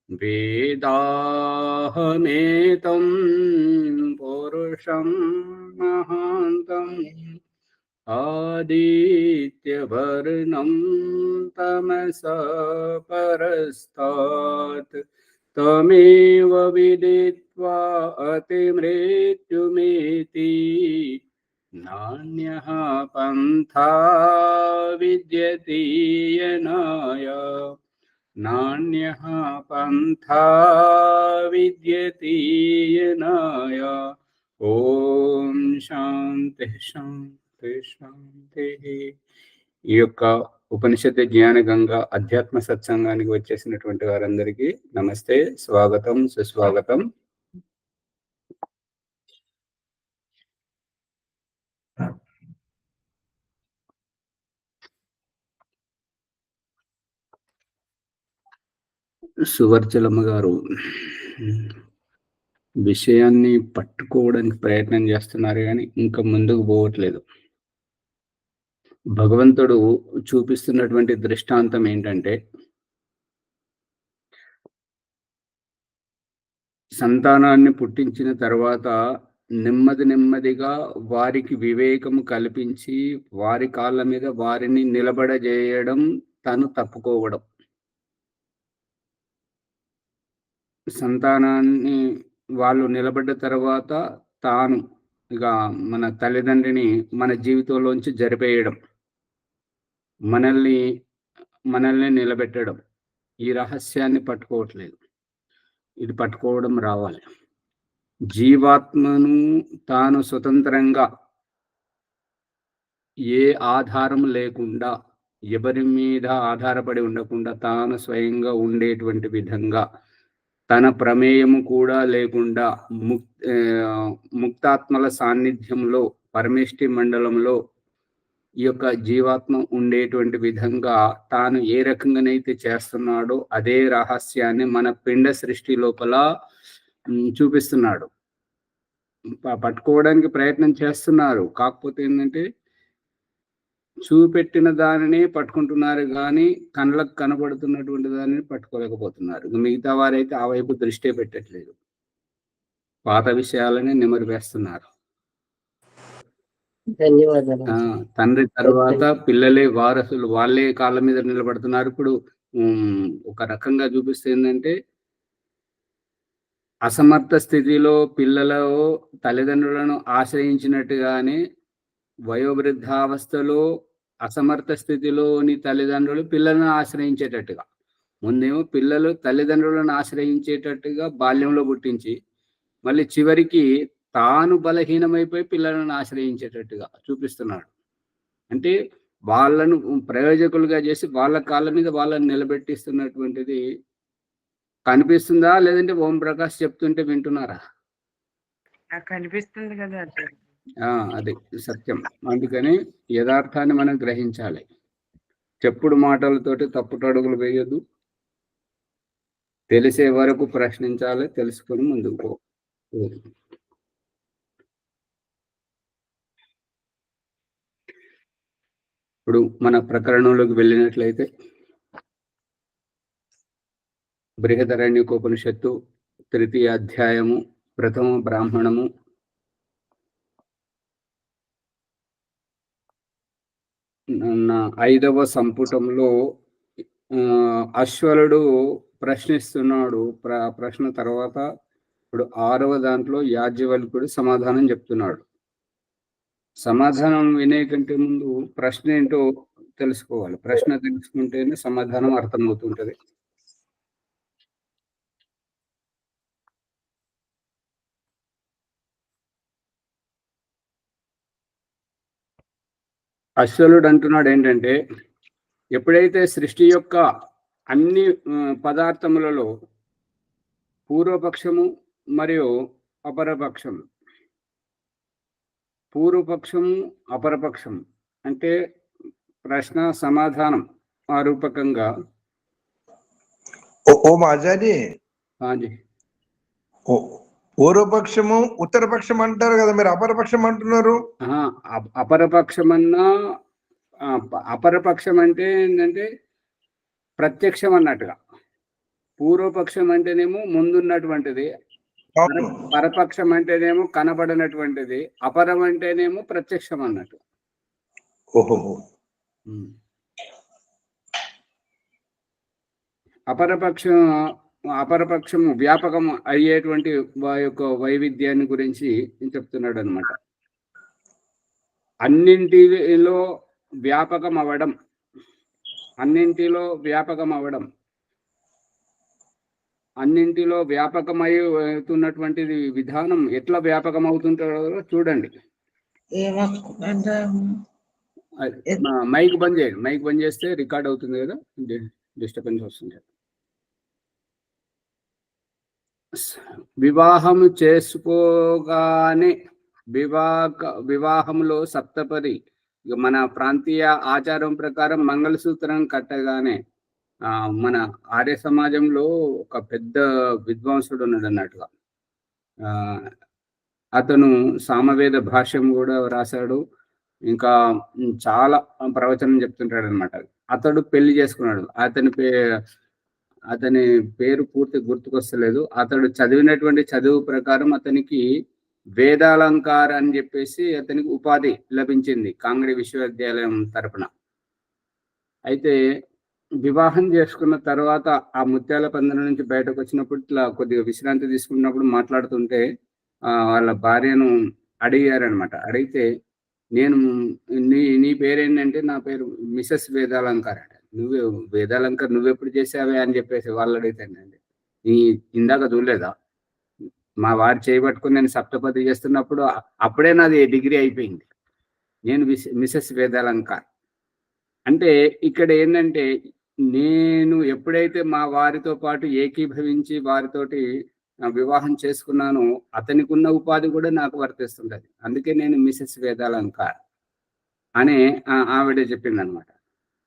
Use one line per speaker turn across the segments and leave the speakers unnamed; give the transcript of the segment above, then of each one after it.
वेदाहमेतं पुरुषं महान्तम् आदित्यवर्णं तमसा परस्तात् तमेव विदित्वा अतिमृत्युमेति नान्यः पन्था विद्यते यनाय नान्यः पन्था विद्यते यनाय ఓం శాంతి శాంతి శాంతి. ఈ యొక్క ఉపనిషత్తు జ్ఞాన గంగ అధ్యాత్మ సత్సంగానికి వచ్చేసినటువంటి వారందరికీ నమస్తే, స్వాగతం, సుస్వాగతం. సువర్చలమ్మ గారు విషయాన్ని పట్టుకోవడానికి ప్రయత్నం చేస్తున్నారు కానీ ఇంకా ముందుకు పోవట్లేదు. భగవంతుడు చూపిస్తున్నటువంటి దృష్టాంతం ఏంటంటే, సంతానాన్ని పుట్టించిన తర్వాత నెమ్మదిగా వారికి వివేకము కల్పించి వారి కాళ్ళ మీద వారిని నిలబడజేయడం, తను తప్పుకోవడం. సంతానాన్ని వాళ్ళు నిలబడ్డ తర్వాత తాను ఇక మన తల్లిదండ్రిని మన జీవితంలోంచి జరిపేయడం, మనల్ని నిలబెట్టడం. ఈ రహస్యాన్ని పట్టుకోవట్లేదు. ఇది పట్టుకోవడం రావాలి. జీవాత్మను తాను స్వతంత్రంగా ఏ ఆధారం లేకుండా, ఎవరి మీద ఆధారపడి ఉండకుండా తాను స్వయంగా ఉండేటువంటి విధంగా, తన ప్రమేయము కూడా లేకుండా ముక్తాత్మల సాన్నిధ్యంలో పరమేష్టి మండలంలో ఈ యొక్క జీవాత్మ ఉండేటువంటి విధంగా తాను ఏ రకంగానైతే చేస్తున్నాడో అదే రహస్యాన్ని మన పిండ సృష్టి లోపల చూపిస్తున్నాడు. పట్టుకోవడానికి ప్రయత్నం చేస్తున్నారు. కాకపోతే ఏంటంటే, చూపెట్టిన దానిని పట్టుకుంటున్నారు కానీ కళ్ళకు కనబడుతున్నటువంటి దానిని పట్టుకోలేకపోతున్నారు. మిగతా వారైతే ఆ వైపు దృష్టి పెట్టట్లేదు, పాత విషయాలని నిమరు వేస్తున్నారు. తండ్రి తర్వాత పిల్లలే వారసులు, వాళ్ళే కాళ్ళ మీద నిలబడుతున్నారు. ఇప్పుడు ఒక రకంగా చూపిస్తే ఏంటంటే, అసమర్థ స్థితిలో పిల్లలు తల్లిదండ్రులను ఆశ్రయించినట్టుగానే వయోవృద్ధావస్థలో అసమర్థ స్థితిలోని తల్లిదండ్రులు పిల్లలను ఆశ్రయించేటట్టుగా, ముందేమో పిల్లలు తల్లిదండ్రులను ఆశ్రయించేటట్టుగా బాల్యంలో పుట్టించి మళ్ళీ చివరికి తాను బలహీనమైపోయి పిల్లలను ఆశ్రయించేటట్టుగా చూపిస్తున్నాడు. అంటే వాళ్ళను ప్రయోజకులుగా చేసి వాళ్ళ కాళ్ళ మీద వాళ్ళని నిలబెట్టిస్తున్నటువంటిది కనిపిస్తుందా? లేదంటే ఓం ప్రకాష్ చెప్తుంటే వింటున్నారా?
కనిపిస్తుంది కదా.
అది సత్యం. అందుకని యథార్థాన్ని మనం గ్రహించాలి. చెప్పుడు మాటలతోటి తప్పుటడుగులు వేయొద్దు. తెలిసే వరకు ప్రశ్నించాలి, తెలుసుకొని ముందుకు పో. ఇప్పుడు మన ప్రకరణంలోకి వెళ్ళినట్లయితే, బృహదరణ్యకోపనిషత్తు 3వ అధ్యాయము 1వ బ్రాహ్మణము, నా 5వ సంపుటంలో అశ్వలుడు ప్రశ్నిస్తున్నాడు. ప్రశ్న తర్వాత ఇప్పుడు 6వ దాంట్లో యాజ్ఞవల్క్యుడు సమాధానం చెప్తున్నాడు. సమాధానం వినే కంటే ముందు ప్రశ్న ఏంటో తెలుసుకోవాలి. ప్రశ్న తెలుసుకుంటేనే సమాధానం అర్థమవుతుంటది. అశ్వలుడు అంటున్నాడు ఏంటంటే, ఎప్పుడైతే సృష్టి యొక్క అన్ని పదార్థములలో పూర్వపక్షము మరియు అపరపక్షము, పూర్వపక్షము అపరపక్షము అంటే ప్రశ్న సమాధానం ఆ రూపకంగా.
పూర్వపక్షము ఉత్తరపక్షం అంటారు కదా, మీరు అపరపక్షం అంటున్నారు.
అపరపక్షమన్నా, అపరపక్షం అంటే ఏంటంటే ప్రత్యక్షం అన్నట్టుగా. పూర్వపక్షం అంటేనేమో ముందున్నటువంటిది,
అవును.
పరపక్షం అంటేనేమో కనబడినటువంటిది, అపరం అంటేనేమో ప్రత్యక్షం అన్నట్టు.
ఓహో.
అపరపక్షం వ్యాపకం అయ్యేటువంటి యొక్క వైవిధ్యాన్ని గురించి చెప్తున్నాడు అనమాట. అన్నింటిలో వ్యాపకం అవ్వడం, అన్నింటిలో వ్యాపకమవుతున్నటువంటిది విధానం ఎట్లా వ్యాపకం అవుతుంటారో చూడండి. మైక్ బంద్ చేయండి, మైక్ బంద్ చేస్తే రికార్డ్ అవుతుంది కదా, డిస్టర్బెన్స్ వస్తుంది. వివాహం చేసుకోగానే వివాహంలో సప్తపది, మన ప్రాంతీయ ఆచారం ప్రకారం మంగళసూత్రం కట్టగానే మన ఆర్య సమాజంలో ఒక పెద్ద విద్వాంసుడు ఉన్నాడు అన్నట్టుగా. అతను సామవేద భాష్యం కూడా రాశాడు, ఇంకా చాలా ప్రవచనం చెప్తుంటాడు అనమాట. అతడు పెళ్లి చేసుకున్నాడు. అతని పేరు పూర్తి గుర్తుకొస్తలేదు. అతడు చదివినటువంటి చదువు ప్రకారం అతనికి వేదాలంకార అని చెప్పేసి అతనికి ఉపాధి లభించింది కాంగ్రీ విశ్వవిద్యాలయం తరపున. అయితే వివాహం చేసుకున్న తర్వాత ఆ ముత్యాల పందెం నుంచి బయటకు వచ్చినప్పుడు ఇట్లా కొద్దిగా విశ్రాంతి తీసుకున్నప్పుడు మాట్లాడుతుంటే వాళ్ళ భార్యను అడిగారనమాట. అడిగితే, నేను నీ పేరేంటంటే, నా పేరు మిసెస్ వేదాలంకార్. వేదాలంకార్ నువ్వెప్పుడు చేసావే అని చెప్పేసి వాళ్ళు అడిగితేనండి, ఇందాక చూడలేదా, మా వారు చేయబట్టుకుని నేను సప్తపది చేస్తున్నప్పుడు అప్పుడే నాది డిగ్రీ అయిపోయింది, నేను మిసెస్ వేదాలంకార్. అంటే ఇక్కడ ఏంటంటే, నేను ఎప్పుడైతే మా వారితో పాటు ఏకీభవించి వారితోటి వివాహం చేసుకున్నానో అతనికి ఉన్న ఉపాధి కూడా నాకు వర్తిస్తుంటది. అందుకే నేను మిసెస్ వేదాలంకార్ అని ఆవిడ చెప్పింది అనమాట.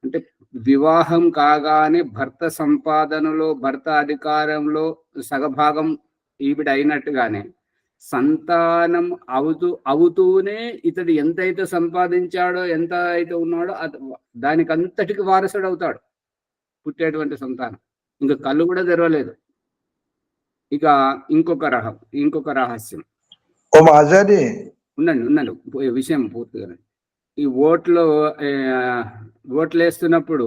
అంటే వివాహం కాగానే భర్త సంపాదనలో, భర్త అధికారంలో సగభాగం ఈవిడ అయినట్టుగానే సంతానం అవుతూనే ఇతడు ఎంతైతే సంపాదించాడో, ఎంత అయితే ఉన్నాడో దానికి అంతటికి వారసుడు అవుతాడు పుట్టేటువంటి సంతానం. ఇంకా కళ్ళు కూడా తెరవలేదు. ఇక ఇంకొక రహస్యం ఉండండి విషయం పూర్తిగా. ఈ ఓట్లు వేస్తున్నప్పుడు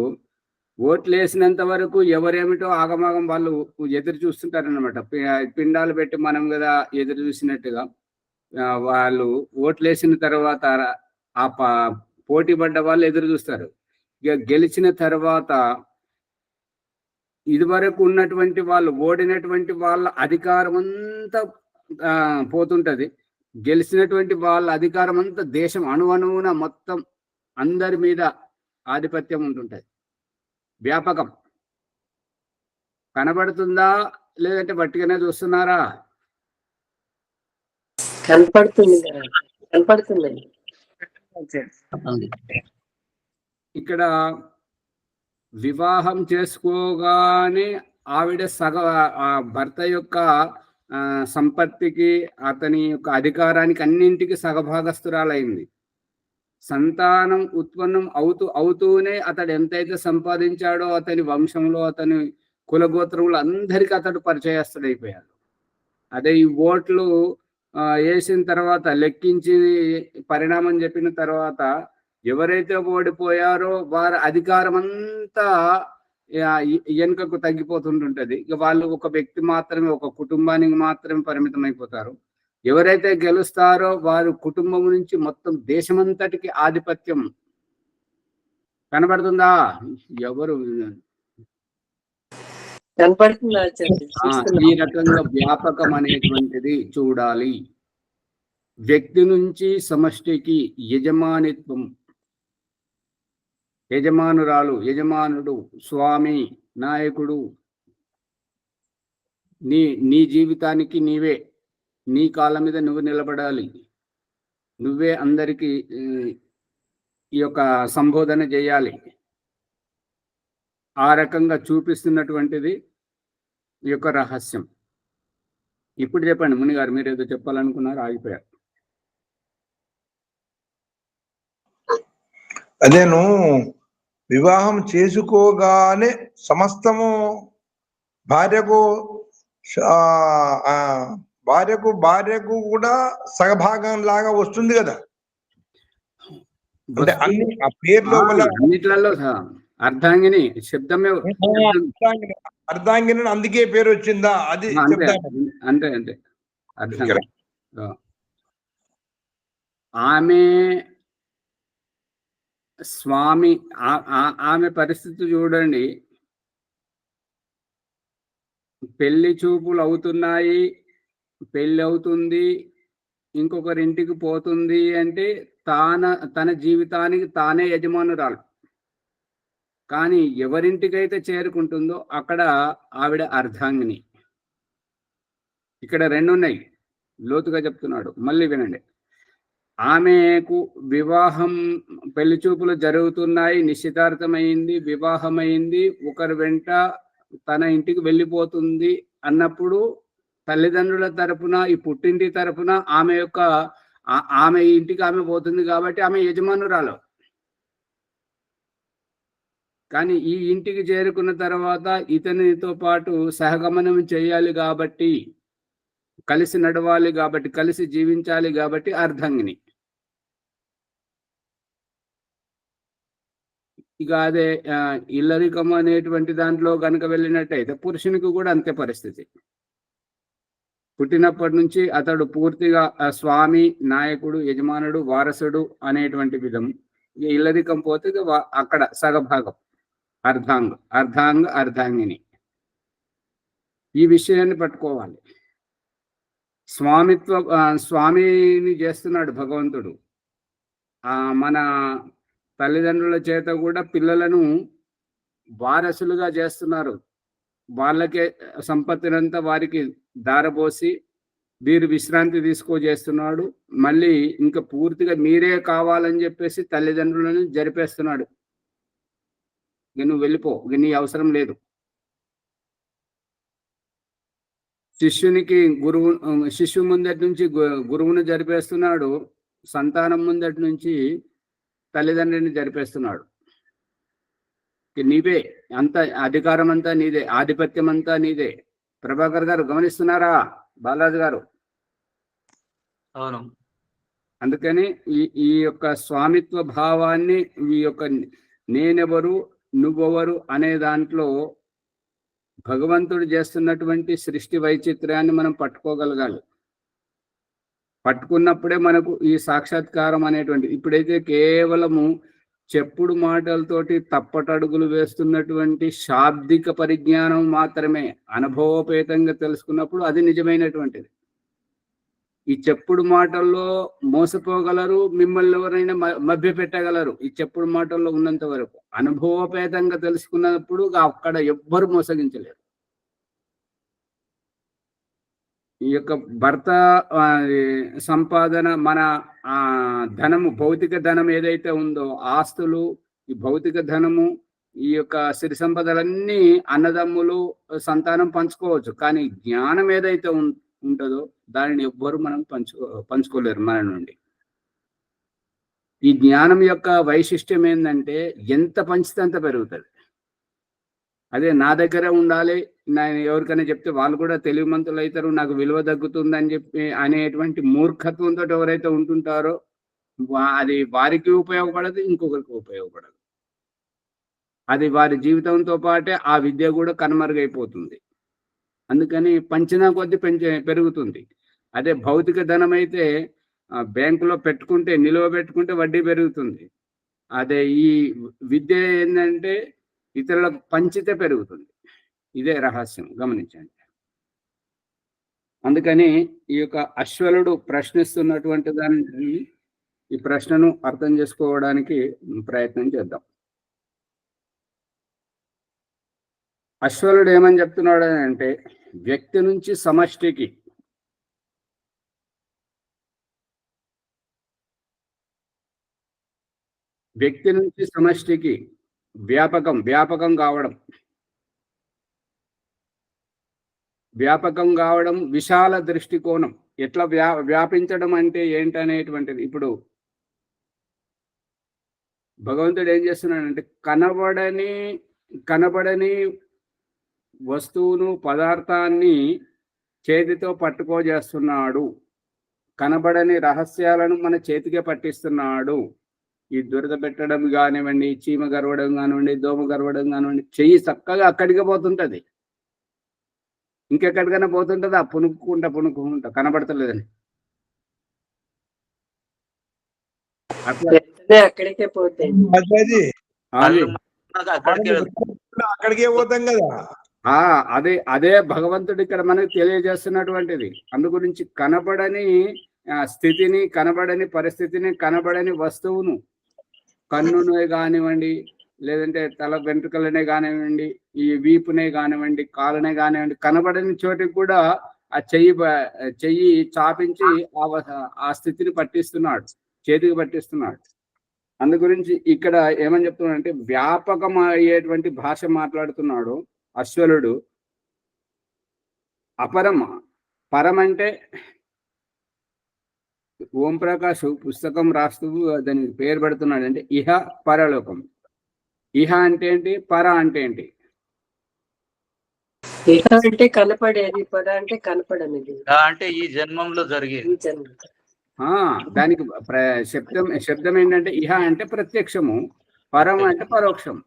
ఓట్లు వేసినంత వరకు ఎవరేమిటో ఆగమాగం వాళ్ళు ఎదురు చూస్తుంటారనమాట. పిండాలు పెట్టి మనం కదా ఎదురు చూసినట్టుగా వాళ్ళు ఓట్లు వేసిన తర్వాత ఆ పోటీ పడ్డ వాళ్ళు ఎదురు చూస్తారు. ఇక గెలిచిన తర్వాత ఇదివరకు ఉన్నటువంటి వాళ్ళు, ఓడినటువంటి వాళ్ళ అధికారం అంతా పోతుంటది. గెలిచినటువంటి వాళ్ళ అధికారం అంతా దేశం అణువణువున మొత్తం అందరి మీద ఆధిపత్యం ఉంటుంటది. వ్యాపకం కనబడుతుందా లేదంటే బట్టిగానే చూస్తున్నారా?
కనపడుతుంది.
ఇక్కడ వివాహం చేసుకోగానే ఆవిడ భర్త యొక్క సంపత్తికి, అతని యొక్క అధికారానికి అన్నింటికి సగభాగస్తురాలైంది. సంతానం ఉత్పన్నం అవుతూనే అతడు ఎంతైతే సంపాదించాడో అతని వంశంలో, అతని కులగోత్రంలో అందరికీ అతడు పరిచయస్తుడైపోయాడు. అదే ఈ ఓట్లు వేసిన తర్వాత, లెక్కించి పరిణామం చెప్పిన తర్వాత ఎవరైతే ఓడిపోయారో వారి అధికారం అంతా వెనుకకు తగ్గిపోతుంటుంటది. ఇక వాళ్ళు ఒక వ్యక్తి మాత్రమే, ఒక కుటుంబానికి మాత్రమే పరిమితం అయిపోతారు. ఎవరైతే గెలుస్తారో వారు కుటుంబం నుంచి మొత్తం దేశమంతటికి ఆధిపత్యం. కనబడుతుందా? ఎవరు ఈ రకంగా వ్యాపకం అనేటువంటిది చూడాలి. వ్యక్తి నుంచి సమష్టికి యజమానిత్వం, యజమానురాలు, యజమానుడు, స్వామి, నాయకుడు. నీ జీవితానికి నీవే, నీ కాళ్ళ మీద నువ్వు నిలబడాలి. నువ్వే అందరికీ ఈ యొక్క సంబోధన చేయాలి. ఆ రకంగా చూపిస్తున్నటువంటిది ఈ యొక్క రహస్యం. ఇప్పుడు చెప్పండి మునిగారు, మీరు ఏదో చెప్పాలనుకున్నారు, ఆగిపోయారు.
అదేను వివాహం చేసుకోగానే సమస్తము భార్యకు ఆ, ఆ, భార్యకు కూడా సగభాగం లాగా వస్తుంది కదా. అంటే అన్ని ఆ పేరు లోపల
అన్నిట్లలో అర్ధాంగిని శబ్దమే
అర్ధాంగిని అందుకే పేరు వచ్చిందా అది
అంతే
చెప్తాను.
అంతే అంతే అర్ధాంగిని. ఆమె స్వామి ఆమె పరిస్థితి చూడండి. పెళ్లి చూపులు అవుతున్నాయి, పెళ్లి అవుతుంది, ఇంకొకరింటికి పోతుంది అంటే తన జీవితానికి తానే యజమానురాలు. కానీ ఎవరింటికైతే చేరుకుంటుందో అక్కడ ఆవిడ అర్ధాంగిని. ఇక్కడ రెండు ఉన్నాయి, లోతుగా చెప్తున్నాడు, మళ్ళీ వినండి. ఆమెకు వివాహం, పెళ్లి చూపులు జరుగుతున్నాయి, నిశ్చితార్థమైంది, వివాహమైంది, ఒకరి వెంట తన ఇంటికి వెళ్ళిపోతుంది అన్నప్పుడు తల్లిదండ్రుల తరపున, ఈ పుట్టింటి తరపున ఆమె ఇంటికి ఆమె పోతుంది కాబట్టి ఆమె యజమానురాలు. కానీ ఈ ఇంటికి చేరుకున్న తర్వాత ఇతనితో పాటు సహగమనం చేయాలి కాబట్టి, కలిసి నడవాలి కాబట్టి, కలిసి జీవించాలి కాబట్టి అర్ధాంగిని. ఇక అదే ఇల్లరికం అనేటువంటి దాంట్లో కనుక వెళ్ళినట్టయితే పురుషునికి కూడా అంతే పరిస్థితి. పుట్టినప్పటి నుంచి అతడు పూర్తిగా స్వామి, నాయకుడు, యజమానుడు, వారసుడు అనేటువంటి విధం. ఇక ఇల్లరికం పోతే అక్కడ సగభాగం అర్ధాంగిని. ఈ విషయాన్ని పట్టుకోవాలి. స్వామిని చేస్తున్నాడు భగవంతుడు. మన తల్లిదండ్రుల చేత కూడా పిల్లలను వారసులుగా చేస్తున్నారు. వాళ్ళకే సంపత్తినంతా వారికి దారపోసి వీరు విశ్రాంతి చేస్తున్నాడు. మళ్ళీ ఇంకా పూర్తిగా మీరే కావాలని చెప్పేసి తల్లిదండ్రులను జరిపేస్తున్నాడు. ఇక నువ్వు వెళ్ళిపో, ఇక నీ అవసరం లేదు. శిష్యు ముందటి నుంచి గురువును జరిపేస్తున్నాడు, సంతానం ముందటి నుంచి తల్లిదండ్రిని జరిపేస్తున్నాడు. నీవే అంత అధికారం అంతా నీదే, ఆధిపత్యం అంతా నీదే. ప్రభాకర్ గారు గమనిస్తున్నారా? బాలాజీ గారు.
అవును.
అందుకని ఈ యొక్క స్వామిత్వ భావాన్ని, ఈ యొక్క నేనెవరు నువ్వెవరు అనే దాంట్లో భగవంతుడు చేస్తున్నటువంటి సృష్టి వైచిత్ర్యాన్ని మనం పట్టుకోగలగాలి. పట్టుకున్నప్పుడే మనకు ఈ సాక్షాత్కారం అనేటువంటి, ఇప్పుడైతే కేవలము చెప్పుడు మాటలతోటి తప్పటడుగులు వేస్తున్నటువంటి శాబ్దిక పరిజ్ఞానం మాత్రమే అనుభవపేతంగా తెలుసుకున్నప్పుడు అది నిజమైనటువంటిది. ఈ చెప్పుడు మాటల్లో మోసపోగలరు, మిమ్మల్ని ఎవరైనా మభ్య పెట్టగలరు. ఈ చెప్పుడు మాటల్లో ఉన్నంత వరకు అనుభవపేతంగా తెలుసుకున్నప్పుడు అక్కడ ఎవ్వరు మోసగించలేరు. ఈ యొక్క భర్త సంపాదన, మన ధనము, భౌతిక ధనం ఏదైతే ఉందో, ఆస్తులు, ఈ భౌతిక ధనము, ఈ యొక్క సిరి సంపదలన్నీ అన్నదమ్ములు, సంతానం పంచుకోవచ్చు. కానీ జ్ఞానం ఏదైతే ఉంటుందో దానిని ఎవ్వరు మనం పంచుకోలేరు మన నుండి. ఈ జ్ఞానం యొక్క వైశిష్ట్యం ఏంటంటే ఎంత పంచితే అంత పెరుగుతుంది. అదే నా దగ్గర ఉండాలి, నేను ఎవరికైనా చెప్తే వాళ్ళు కూడా తెలివిమంతులు అవుతారు, నాకు విలువ తగ్గుతుందని చెప్పి అనేటువంటి మూర్ఖత్వంతో ఎవరైతే ఉంటుంటారో అది వారికి ఉపయోగపడదు, ఇంకొకరికి ఉపయోగపడదు. అది వారి జీవితంతో పాటే ఆ విద్య కూడా కనుమరుగైపోతుంది. అందుకని పంచినా కొద్ది పెరుగుతుంది. అదే భౌతిక ధనం అయితే బ్యాంకులో పెట్టుకుంటే, నిలువ పెట్టుకుంటే వడ్డీ పెరుగుతుంది. అదే ఈ విద్య ఏంటంటే ఇతరులకు పంచితే పెరుగుతుంది. ఇదే రహస్యం, గమనించండి. అందుకని ఈ యొక్క అశ్వలుడు ప్రశ్నిస్తున్నటువంటి దాన్ని, ఈ ప్రశ్నను అర్థం చేసుకోవడానికి ప్రయత్నం చేద్దాం. అశ్వలుడు ఏమని చెప్తున్నాడు అంటే, వ్యక్తి నుంచి సమష్టికి, వ్యక్తి నుంచి సమష్టికి వ్యాపకం కావడం, విశాల దృష్టికోణం. ఎట్లా వ్యాపించడం అంటే ఏంటనేటువంటిది. ఇప్పుడు భగవంతుడు ఏం చేస్తున్నాడంటే, కనబడని వస్తువును పదార్థాన్ని చేతితో పట్టుకోజేస్తున్నాడు. కనబడని రహస్యాలను మన చేతికే పట్టిస్తున్నాడు. ఈ దురద పెట్టడం కానివ్వండి, చీమ గరవడం కానివ్వండి, దోమ గరవడం కానివ్వండి, చెయ్యి చక్కగా అక్కడికే పోతుంటది. ఇంకెక్కడికైనా పోతుంటది, ఆ పునుక్కుంటా కనబడతలేదని. అట్లా
అక్కడికే పోతాయి.
అట్లాది
అది
అక్కడికే
అక్కడికే పోతాం కదా.
అదే భగవంతుడు ఇక్కడ మనకు తెలియజేస్తున్నటువంటిది. అందు గురించి కనబడని స్థితిని, కనబడని పరిస్థితిని, కనబడని వస్తువును, కన్నునే కానివ్వండి, లేదంటే తల వెంట్రుకలనే కానివ్వండి, ఈ వీపునే కానివ్వండి, కాలునే కానివ్వండి, కనబడని చోటికి కూడా ఆ చెయ్యి చాపించి ఆ స్థితిని పట్టిస్తున్నాడు, చేతికి పట్టిస్తున్నాడు. అందు గురించి ఇక్కడ ఏమని చెప్తున్నాడంటే వ్యాపకం అయ్యేటువంటి భాష మాట్లాడుతున్నాడు అశ్వలుడు. పరం అంటే ఓం ప్రకాష్ పుస్తకం రాస్తూ దానికి పేరు పెడుతున్నాడు. అంటే ఇహ పరలోకం. ఇహ అంటే ఏంటి, పర అంటే ఏంటి?
ఇహ అంటే కనపడేది, పర అంటే కనపడనిది,
అంటే ఈ జన్మంలో జరిగేది.
ఈ జన్మ.
దానికి శబ్దం ఏంటంటే ఇహ అంటే ప్రత్యక్షము, పరం అంటే పరోక్షం.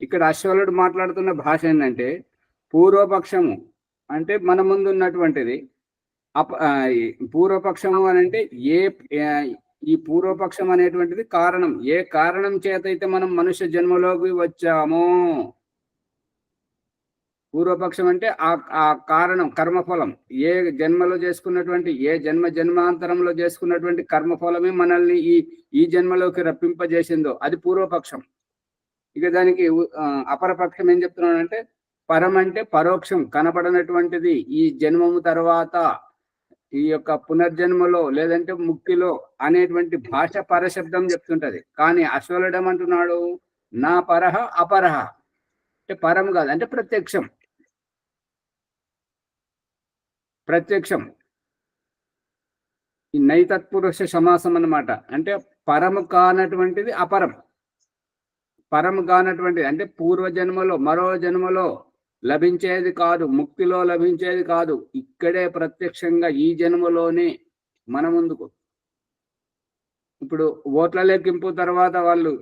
ఇక్కడ అశ్వలుడు మాట్లాడుతున్న భాష ఏంటంటే పూర్వపక్షము అంటే మన ముందు ఉన్నటువంటిది. పూర్వపక్షము అని అంటే ఈ పూర్వపక్షం అనేటువంటిది కారణం. ఏ కారణం చేత అయితే మనం మనుష్య జన్మలోకి వచ్చామో, పూర్వపక్షం అంటే ఆ కారణం, కర్మఫలం. ఏ జన్మలో చేసుకున్నటువంటి, ఏ జన్మాంతరంలో చేసుకున్నటువంటి కర్మఫలమే మనల్ని ఈ జన్మలోకి రప్పింపజేసిందో అది పూర్వపక్షం. ఇక దానికి అపరపక్షం ఏం చెప్తున్నానంటే పరం అంటే పరోక్షం, కనపడనటువంటిది. ఈ జన్మము తర్వాత ఈ యొక్క పునర్జన్మలో లేదంటే ముక్తిలో అనేటువంటి భాష పరశబ్దం చెప్తుంటది. కానీ అశ్వలుడు ఏమంటున్నాడు, నా పరహ అపరహ అంటే పరం కాదు, అంటే ప్రత్యక్షం. ఈ నైతత్పురుష సమాసం అన్నమాట. అంటే పరము కానటువంటిది అపరం. పరము కానటువంటిది అంటే పూర్వజన్మలో, మరో జన్మలో లభించేది కాదు, ముక్తిలో లభించేది కాదు. ఇక్కడే ప్రత్యక్షంగా ఈ జన్మలోనే మన ముందుకు. ఇప్పుడు ఓట్ల లెక్కింపు తర్వాత వాళ్ళు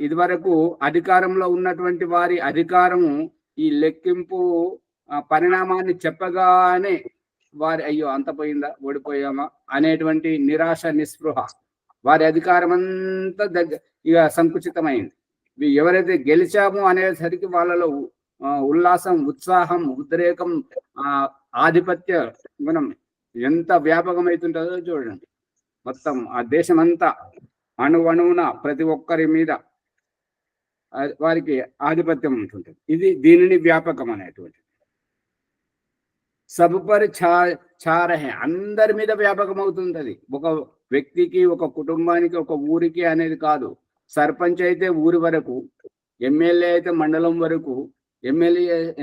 ఇదివరకు అధికారంలో ఉన్నటువంటి వారి అధికారము ఈ లెక్కింపు పరిణామాన్ని చెప్పగానే వారి అయ్యో అంత పోయిందా, ఓడిపోయామా అనేటువంటి నిరాశ, నిస్పృహ, వారి అధికారం అంతా ఇక సంకుచితమైంది. ఎవరైతే గెలిచామో అనేసరికి వాళ్ళలో ఉల్లాసం, ఉత్సాహం, ఉద్రేకం, ఆధిపత్య గుణం ఎంత వ్యాపకమవుతుంటుందో చూడండి. మొత్తం ఆ దేశం అంతా అణువణువున ప్రతి ఒక్కరి మీద వారికి ఆధిపత్యం ఉంటుంటుంది. దీనిని వ్యాపకం అనేటువంటి. సబుపరి చారహే, అందరి మీద వ్యాపకం అవుతుంది. ఒక వ్యక్తికి, ఒక కుటుంబానికి, ఒక ఊరికి అనేది కాదు. సర్పంచ్ అయితే ఊరి వరకు, ఎమ్మెల్యే అయితే మండలం వరకు,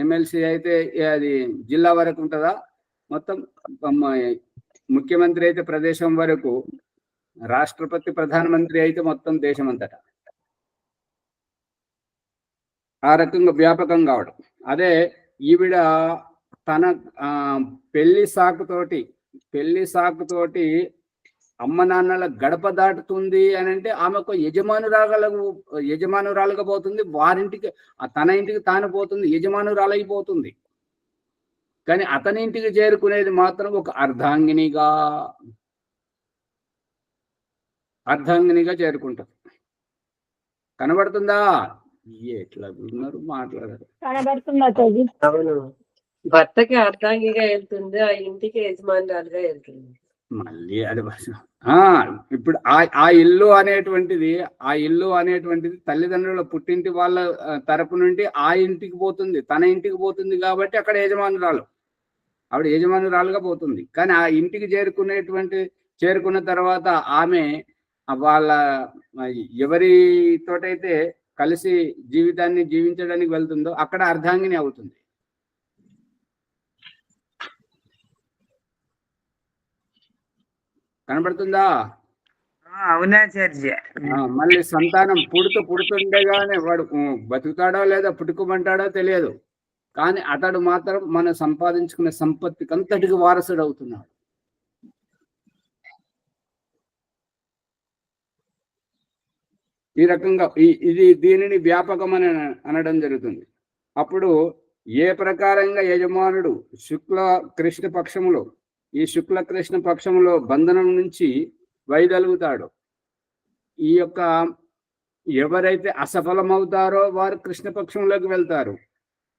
ఎమ్మెల్సీ అయితే అది జిల్లా వరకు ఉంటుందా, మొత్తం ముఖ్యమంత్రి అయితే ప్రదేశం వరకు, రాష్ట్రపతి ప్రధానమంత్రి అయితే మొత్తం దేశం అంతటా. ఆ రకంగా వ్యాపకం కావడం. అదే ఈవిడ తన పెళ్లి సాకుతోటి అమ్మ నాన్నల గడప దాటుతుంది అని అంటే ఆమెకు యజమానురాలుగా పోతుంది. వారింటికి, తన ఇంటికి తాను పోతుంది, యజమానురాలైపోతుంది. కానీ అతని ఇంటికి చేరుకునేది మాత్రం ఒక అర్ధాంగినిగా చేరుకుంటుంది. కనబడుతుందా? ఎట్లా ఉన్నారు, మాట్లాడారు.
కనబడుతుందా?
అవును, భర్తకి అర్ధాంగిగా వెళ్తుంది, ఆ ఇంటికి యజమానురాలుగా వెళ్తుంది.
మళ్ళీ అది ఇప్పుడు ఆ ఇల్లు అనేటువంటిది తల్లిదండ్రుల పుట్టింటి వాళ్ళ తరపు నుండి ఆ ఇంటికి పోతుంది, తన ఇంటికి పోతుంది. కాబట్టి అక్కడ ఆవిడ యజమానురాలుగా పోతుంది. కానీ ఆ ఇంటికి చేరుకున్న తర్వాత ఆమె వాళ్ళ ఎవరితోటైతే కలిసి జీవితాన్ని జీవించడానికి వెళ్తుందో అక్కడ అర్ధాంగిని అవుతుంది. కనబడుతుందా?
అవునాచార్య.
మళ్ళీ సంతానం పుడుతుండగానే వాడు బతుకుతాడో లేదో పుట్టుకోమంటాడో తెలియదు, కానీ అతడు మాత్రం మనం సంపాదించుకునే సంపత్తికి అంతటికి వారసుడు అవుతున్నాడు. ఈ రకంగా దీనిని వ్యాపకం అని అనడం జరుగుతుంది. అప్పుడు ఏ ప్రకారంగా యజమానుడు కృష్ణ పక్షములో ఈ కృష్ణ పక్షములో బంధనం నుంచి వైదొలుగుతాడో, ఈ యొక్క ఎవరైతే అసఫలమవుతారో వారు కృష్ణపక్షంలోకి వెళ్తారు,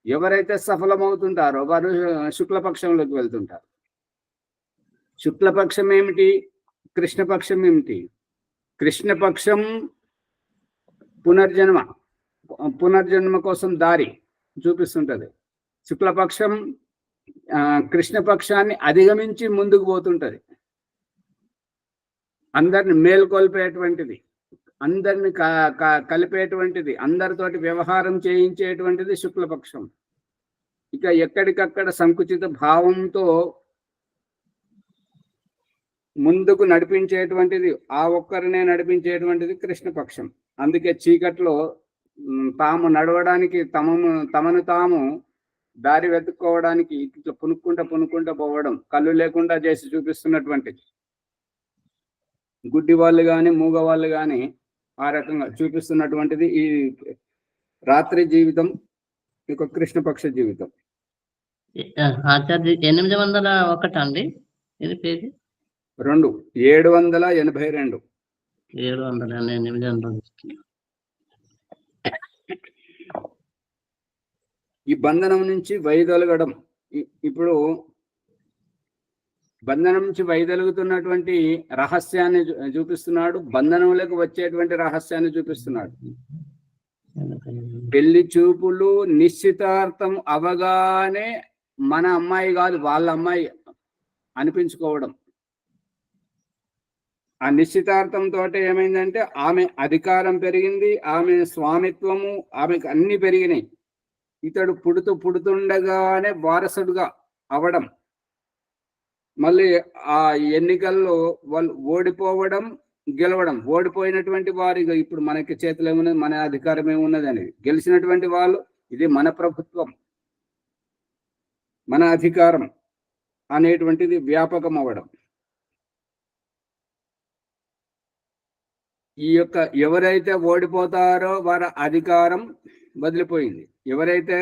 ఎవరైతే సఫలమవుతుంటారో వారు శుక్లపక్షంలోకి వెళ్తుంటారు. శుక్లపక్షం ఏమిటి, కృష్ణపక్షం ఏమిటి? కృష్ణపక్షం పునర్జన్మ కోసం దారి చూపిస్తుంటది. శుక్లపక్షం కృష్ణపక్షాన్ని అధిగమించి ముందుకు పోతుంటది. అందరిని మేల్కొల్పేటువంటిది, అందరిని కలిపేటువంటిది, అందరితోటి వ్యవహారం చేయించేటువంటిది శుక్లపక్షం. ఇక ఎక్కడికక్కడ సంకుచిత భావంతో ముందుకు నడిపించేటువంటిది, ఆ ఒక్కరినే నడిపించేటువంటిది కృష్ణపక్షం. అందుకే చీకట్లో తాము నడవడానికి తమను తాము దారి వెతుక్కోవడానికి ఇట్లా పునుక్కుంటా పోవడం, కళ్ళు లేకుండా చేసి చూపిస్తున్నటువంటిది. గుడ్డి వాళ్ళు కానీ మూగ వాళ్ళు కానీ ఆ రకంగా చూపిస్తున్నటువంటిది ఈ రాత్రి జీవితం, ఇక కృష్ణపక్ష జీవితం.
ఆచార్య 801 అండి ఇది పేజీ
2 782.
782.
ఈ బంధనం నుంచి వైదొలగడం. ఇప్పుడు బంధనం నుంచి వైదొలుగుతున్నటువంటి రహస్యాన్ని చూపిస్తున్నాడు, బంధనంలోకి వచ్చేటువంటి రహస్యాన్ని చూపిస్తున్నాడు. పెళ్లి చూపులు నిశ్చితార్థం అవగానే మన అమ్మాయి కాదు వాళ్ళ అమ్మాయి అనిపించుకోవడం. ఆ నిశ్చితార్థంతో ఏమైందంటే ఆమె అధికారం పెరిగింది, ఆమె స్వామిత్వము, ఆమెకు అన్ని పెరిగినాయి. ఇతడు పుడుతుండగానే వారసుడుగా అవడం, మళ్ళీ ఆ ఎన్నికల్లో వాళ్ళు ఓడిపోవడం, గెలవడం. ఓడిపోయినటువంటి వారు ఇప్పుడు మనకి చేతులు ఏమున్నది, మన అధికారం ఏమున్నది అనేది. గెలిచినటువంటి వాళ్ళు ఇది మన ప్రభుత్వం, మన అధికారం అనేటువంటిది వ్యాపకం అవ్వడం. ఈ యొక్క ఎవరైతే ఓడిపోతారో వారి అధికారం వదిలిపోయింది. ఎవరైతే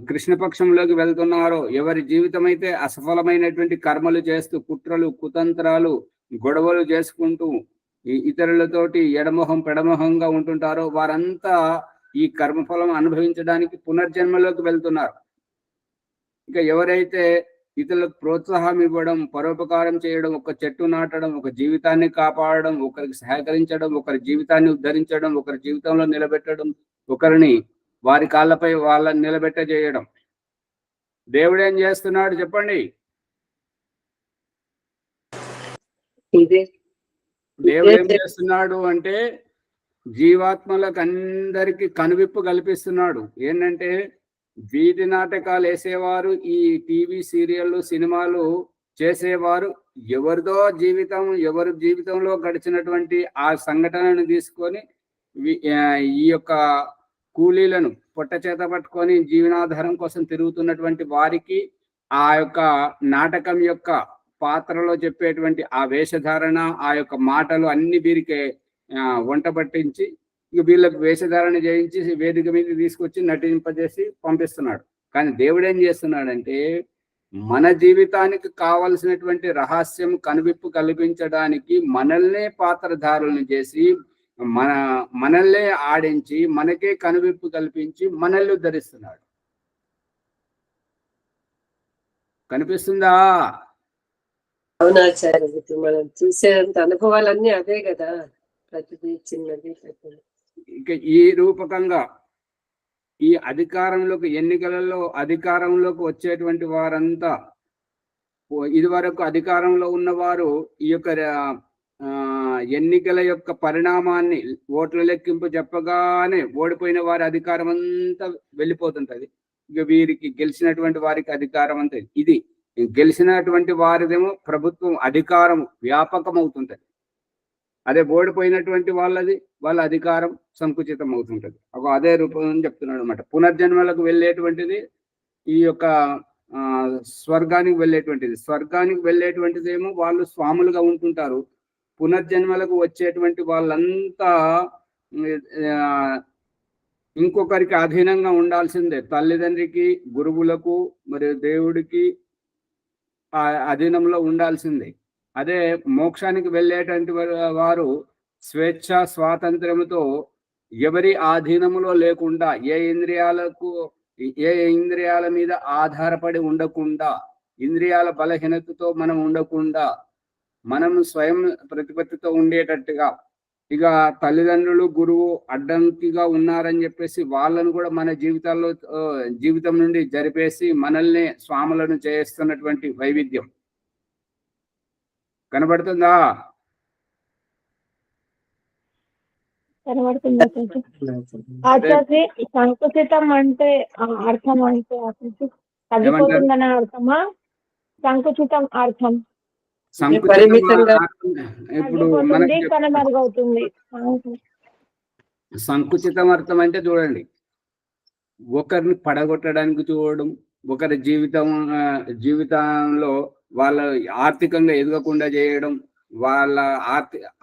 కృష్ణపక్షంలోకి వెళ్తున్నారో, ఎవరి జీవితం అయితే అసఫలమైనటువంటి కర్మలు చేస్తూ, కుట్రలు కుతంత్రాలు గొడవలు చేసుకుంటూ ఇతరులతోటి ఎడమొహం పెడమొహంగా ఉంటుంటారో వారంతా ఈ కర్మఫలం అనుభవించడానికి పునర్జన్మలోకి వెళ్తున్నారు. ఇక ఎవరైతే ఇతరులకు ప్రోత్సాహం ఇవ్వడం, పరోపకారం చేయడం, ఒక చెట్టు నాటడం, ఒక జీవితాన్ని కాపాడడం, ఒకరికి సహకరించడం, ఒకరి జీవితాన్ని ఉద్ధరించడం, ఒకరి జీవితంలో నిలబెట్టడం, ఒకరిని వారి కాళ్ళపై వాళ్ళని నిలబెట్టజేయడం. దేవుడు ఏం చేస్తున్నాడు చెప్పండి? దేవుడు ఏం చేస్తున్నాడు అంటే జీవాత్మలకు అందరికీ కనువిప్పు కల్పిస్తున్నాడు. ఏంటంటే వీధి నాటకాలు వేసేవారు, ఈ టీవీ సీరియళ్ళు సినిమాలు చేసేవారు ఎవరి జీవితంలో గడిచినటువంటి ఆ సంఘటనను తీసుకొని ఈ యొక్క కూలీలను పొట్ట చేత పట్టుకొని జీవనాధారం కోసం తిరుగుతున్నటువంటి వారికి ఆ యొక్క నాటకం యొక్క పాత్రలో చెప్పేటువంటి ఆ వేషధారణ, ఆ యొక్క మాటలు అన్ని వీరికి వంట పట్టించి ఇక వీళ్ళకి వేషధారణ చేయించి వేదిక మీద తీసుకొచ్చి నటింపజేసి పంపిస్తున్నాడు. కానీ దేవుడు ఏం చేస్తున్నాడంటే మన జీవితానికి కావలసినటువంటి రహస్యం కనువిప్పు కల్పించడానికి మనల్నే పాత్రధారులను చేసి మనల్నే ఆడించి మనకే కనువిప్పు కల్పించి మనల్ని ఉద్ధరిస్తున్నాడు. కనిపిస్తుందా?
అవునాచార్య, మనం చూసేంత అనుభవాలన్నీ అవే కదా, ప్రతిదీ చిన్నది పెద్దది.
ఇక ఈ రూపకంగా ఈ అధికారంలోకి, ఎన్నికలలో అధికారంలోకి వచ్చేటువంటి వారంతా ఇదివరకు అధికారంలో ఉన్నవారు ఈ యొక్క ఎన్నికల యొక్క పరిణామాన్ని ఓట్ల లెక్కింపు చెప్పగానే ఓడిపోయిన వారి అధికారం అంతా వెళ్ళిపోతుంటది. ఇక వీరికి గెలిచినటువంటి వారికి అధికారం అంతా ఇది గెలిచినటువంటి వారిదేమో ప్రభుత్వం అధికారం వ్యాపకం అవుతుంటది. అదే ఓడిపోయినటువంటి వాళ్ళ అధికారం సంకుచితం అవుతుంటది. అదే రూపం అని చెప్తున్నాడు అనమాట. పునర్జన్మలకు వెళ్ళేటువంటిది ఈ యొక్క స్వర్గానికి వెళ్ళేటువంటిది ఏమో వాళ్ళు స్వాములుగా ఉంటుంటారు. పునర్జన్మలకు వచ్చేటువంటి వాళ్ళంతా ఇంకొకరికి అధీనంగా ఉండాల్సిందే. తల్లిదండ్రికి, గురువులకు మరియు దేవుడికి అధీనంలో ఉండాల్సిందే. అదే మోక్షానికి వెళ్ళేటువంటి వారు స్వేచ్ఛ స్వాతంత్ర్యముతో ఎవరి ఆధీనములో లేకుండా ఏ ఇంద్రియాల మీద ఆధారపడి ఉండకుండా, ఇంద్రియాల బలహీనతతో మనం ఉండకుండా, మనం స్వయం ప్రతిపత్తితో ఉండేటట్టుగా, ఇక తల్లిదండ్రులు గురువు అడ్డంకిగా ఉన్నారని చెప్పేసి వాళ్ళను కూడా మన జీవితం నుండి జరిపేసి మనల్ని స్వాములను చేస్తున్నటువంటి వైవిధ్యం కనబడుతుందా?
ఆచార్య సంకుచితం అంటే అర్థం అంటే తగ్గిపోతుందనే అర్థమా? సంకుచితం అర్థం
ఇప్పుడు సంకుచితం అర్థం అంటే చూడండి, ఒకరిని పడగొట్టడానికి చూడడం, ఒకరి జీవితంలో వాళ్ళ ఆర్థికంగా ఎదగకుండా చేయడం, వాళ్ళ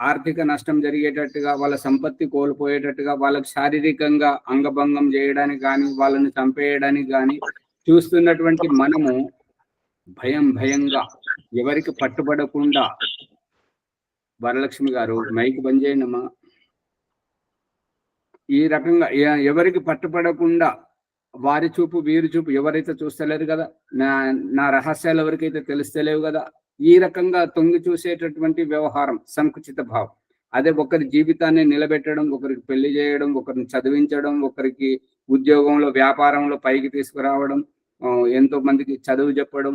ఆర్థిక నష్టం జరిగేటట్టుగా, వాళ్ళ సంపత్తి కోల్పోయేటట్టుగా, వాళ్ళకి శారీరకంగా అంగభంగం చేయడానికి కానీ, వాళ్ళని చంపేయడానికి కానీ చూస్తున్నటువంటి మనము భయంగా ఎవరికి పట్టుబడకుండా, వరలక్ష్మి గారు మైక్ బంద్ చేయండి అమ్మా, ఈ రకంగా ఎవరికి పట్టుబడకుండా వారి చూపు వీరి చూపు ఎవరైతే చూస్తలేరు కదా, నా రహస్యాలు ఎవరికైతే తెలుస్తలేవు కదా, ఈ రకంగా తొంగి చూసేటటువంటి వ్యవహారం సంకుచిత భావం. అదే ఒకరి జీవితాన్ని నిలబెట్టడం, ఒకరికి పెళ్లి చేయడం, ఒకరిని చదివించడం, ఒకరికి ఉద్యోగంలో వ్యాపారంలో పైకి తీసుకురావడం, ఎంతో మందికి చదువు చెప్పడం,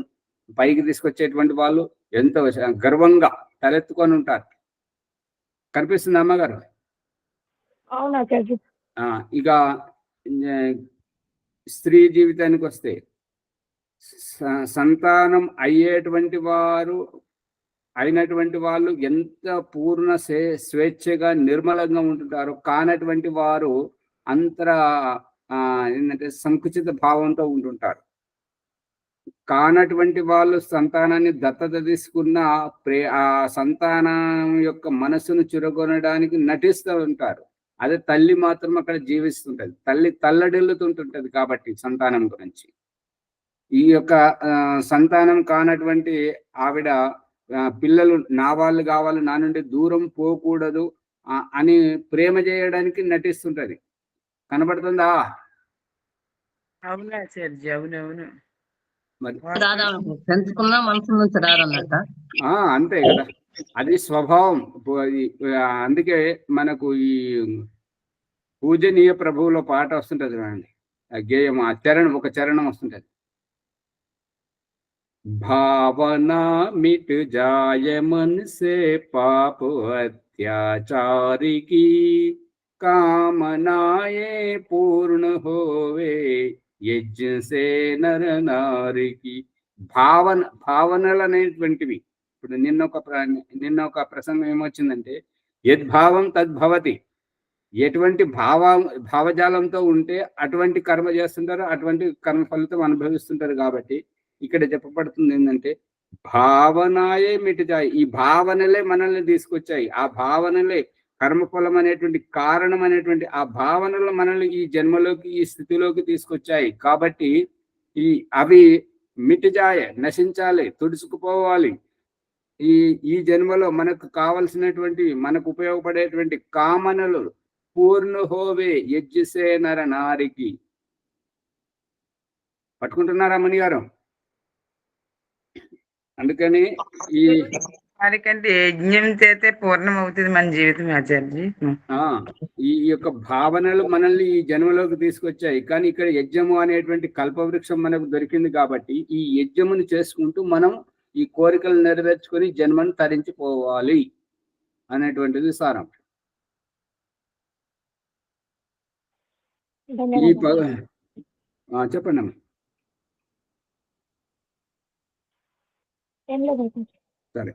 పైకి తీసుకొచ్చేటువంటి వాళ్ళు ఎంతో గర్వంగా తలెత్తుకొని ఉంటారు. కనిపిస్తుంది అమ్మగారు?
అవునా?
ఇక స్త్రీ జీవితానికి వస్తే సంతానం అయినటువంటి వాళ్ళు ఎంత పూర్ణ స్వేచ్ఛగా నిర్మలంగా ఉంటుంటారో, కానటువంటి వారు ఏంటంటే సంకుచిత భావంతో ఉంటుంటారు. కానటువంటి వాళ్ళు సంతానాన్ని దత్తత తీసుకున్న ఆ సంతానం యొక్క మనసును చురగొనడానికి నటిస్తూ ఉంటారు. అదే తల్లి మాత్రం అక్కడ జీవిస్తుంటది, తల్లి తల్లడిల్లుతుంటుంటది. కాబట్టి సంతానం గురించి ఈ యొక్క సంతానం కానటువంటి ఆవిడ పిల్లలు నా వాళ్ళు కావాలి, నా నుండి దూరం పోకూడదు అని ప్రేమ చేయడానికి నటిస్తుంటది. కనబడుతుందా?
అవునా సార్? అవునవును.
పెంచుకున్న మనసు నుంచి రాదన్నట్ట.
అంతే కదా, అది స్వభావం. అందుకే మనకు ఈ పూజనీయ ప్రభువులో పాట వస్తుంటది చూడండి, గేయం, ఒక చరణం వస్తుంటది. भावना मिट जाए मन से पाप अत्याचारी की, कामनाएं पूर्ण होवे यज्ञ से नर नारी की. భావనలు అనేటువంటివి. ఇప్పుడు నిన్న ఒక ప్రసంగం ఏమొచ్చిందంటే, యద్భావం తద్భవతి. ఎటువంటి భావజాలంతో ఉంటే అటువంటి కర్మ చేస్తుంటారు, అటువంటి కర్మ ఫలితం అనుభవిస్తుంటారు. కాబట్టి ఇక్కడ చెప్పబడుతుంది ఏంటంటే, భావనాయే మిటిజాయి. ఈ భావనలే మనల్ని తీసుకొచ్చాయి. ఆ భావనలే కర్మఫలం అనేటువంటి కారణం అనేటువంటి ఆ భావనలు మనల్ని ఈ జన్మలోకి, ఈ స్థితిలోకి తీసుకొచ్చాయి. కాబట్టి అవి మిటిజాయే, నశించాలి, తుడుచుకుపోవాలి. ఈ జన్మలో మనకు కావలసినటువంటి, మనకు ఉపయోగపడేటువంటి కామనలు పూర్ణ హోవే యజ్ఞసే నర నారికి. పట్టుకుంటున్నారా మణి గారు? అందుకని
వారికంటే యజ్ఞం చేతే పూర్ణం అవుతుంది మన జీవితం ఆచార్య.
ఈ యొక్క భావనలు మనల్ని ఈ జన్మలోకి తీసుకొచ్చాయి. కానీ ఇక్కడ యజ్ఞము అనేటువంటి కల్పవృక్షం మనకు దొరికింది. కాబట్టి ఈ యజ్ఞమును చేసుకుంటూ మనం ఈ కోరికలు నెరవేర్చుకొని జన్మను తరించిపోవాలి అనేటువంటిది సారం. చెప్పండి అమ్మ.
ఏం లేదు అక్క.
సరే,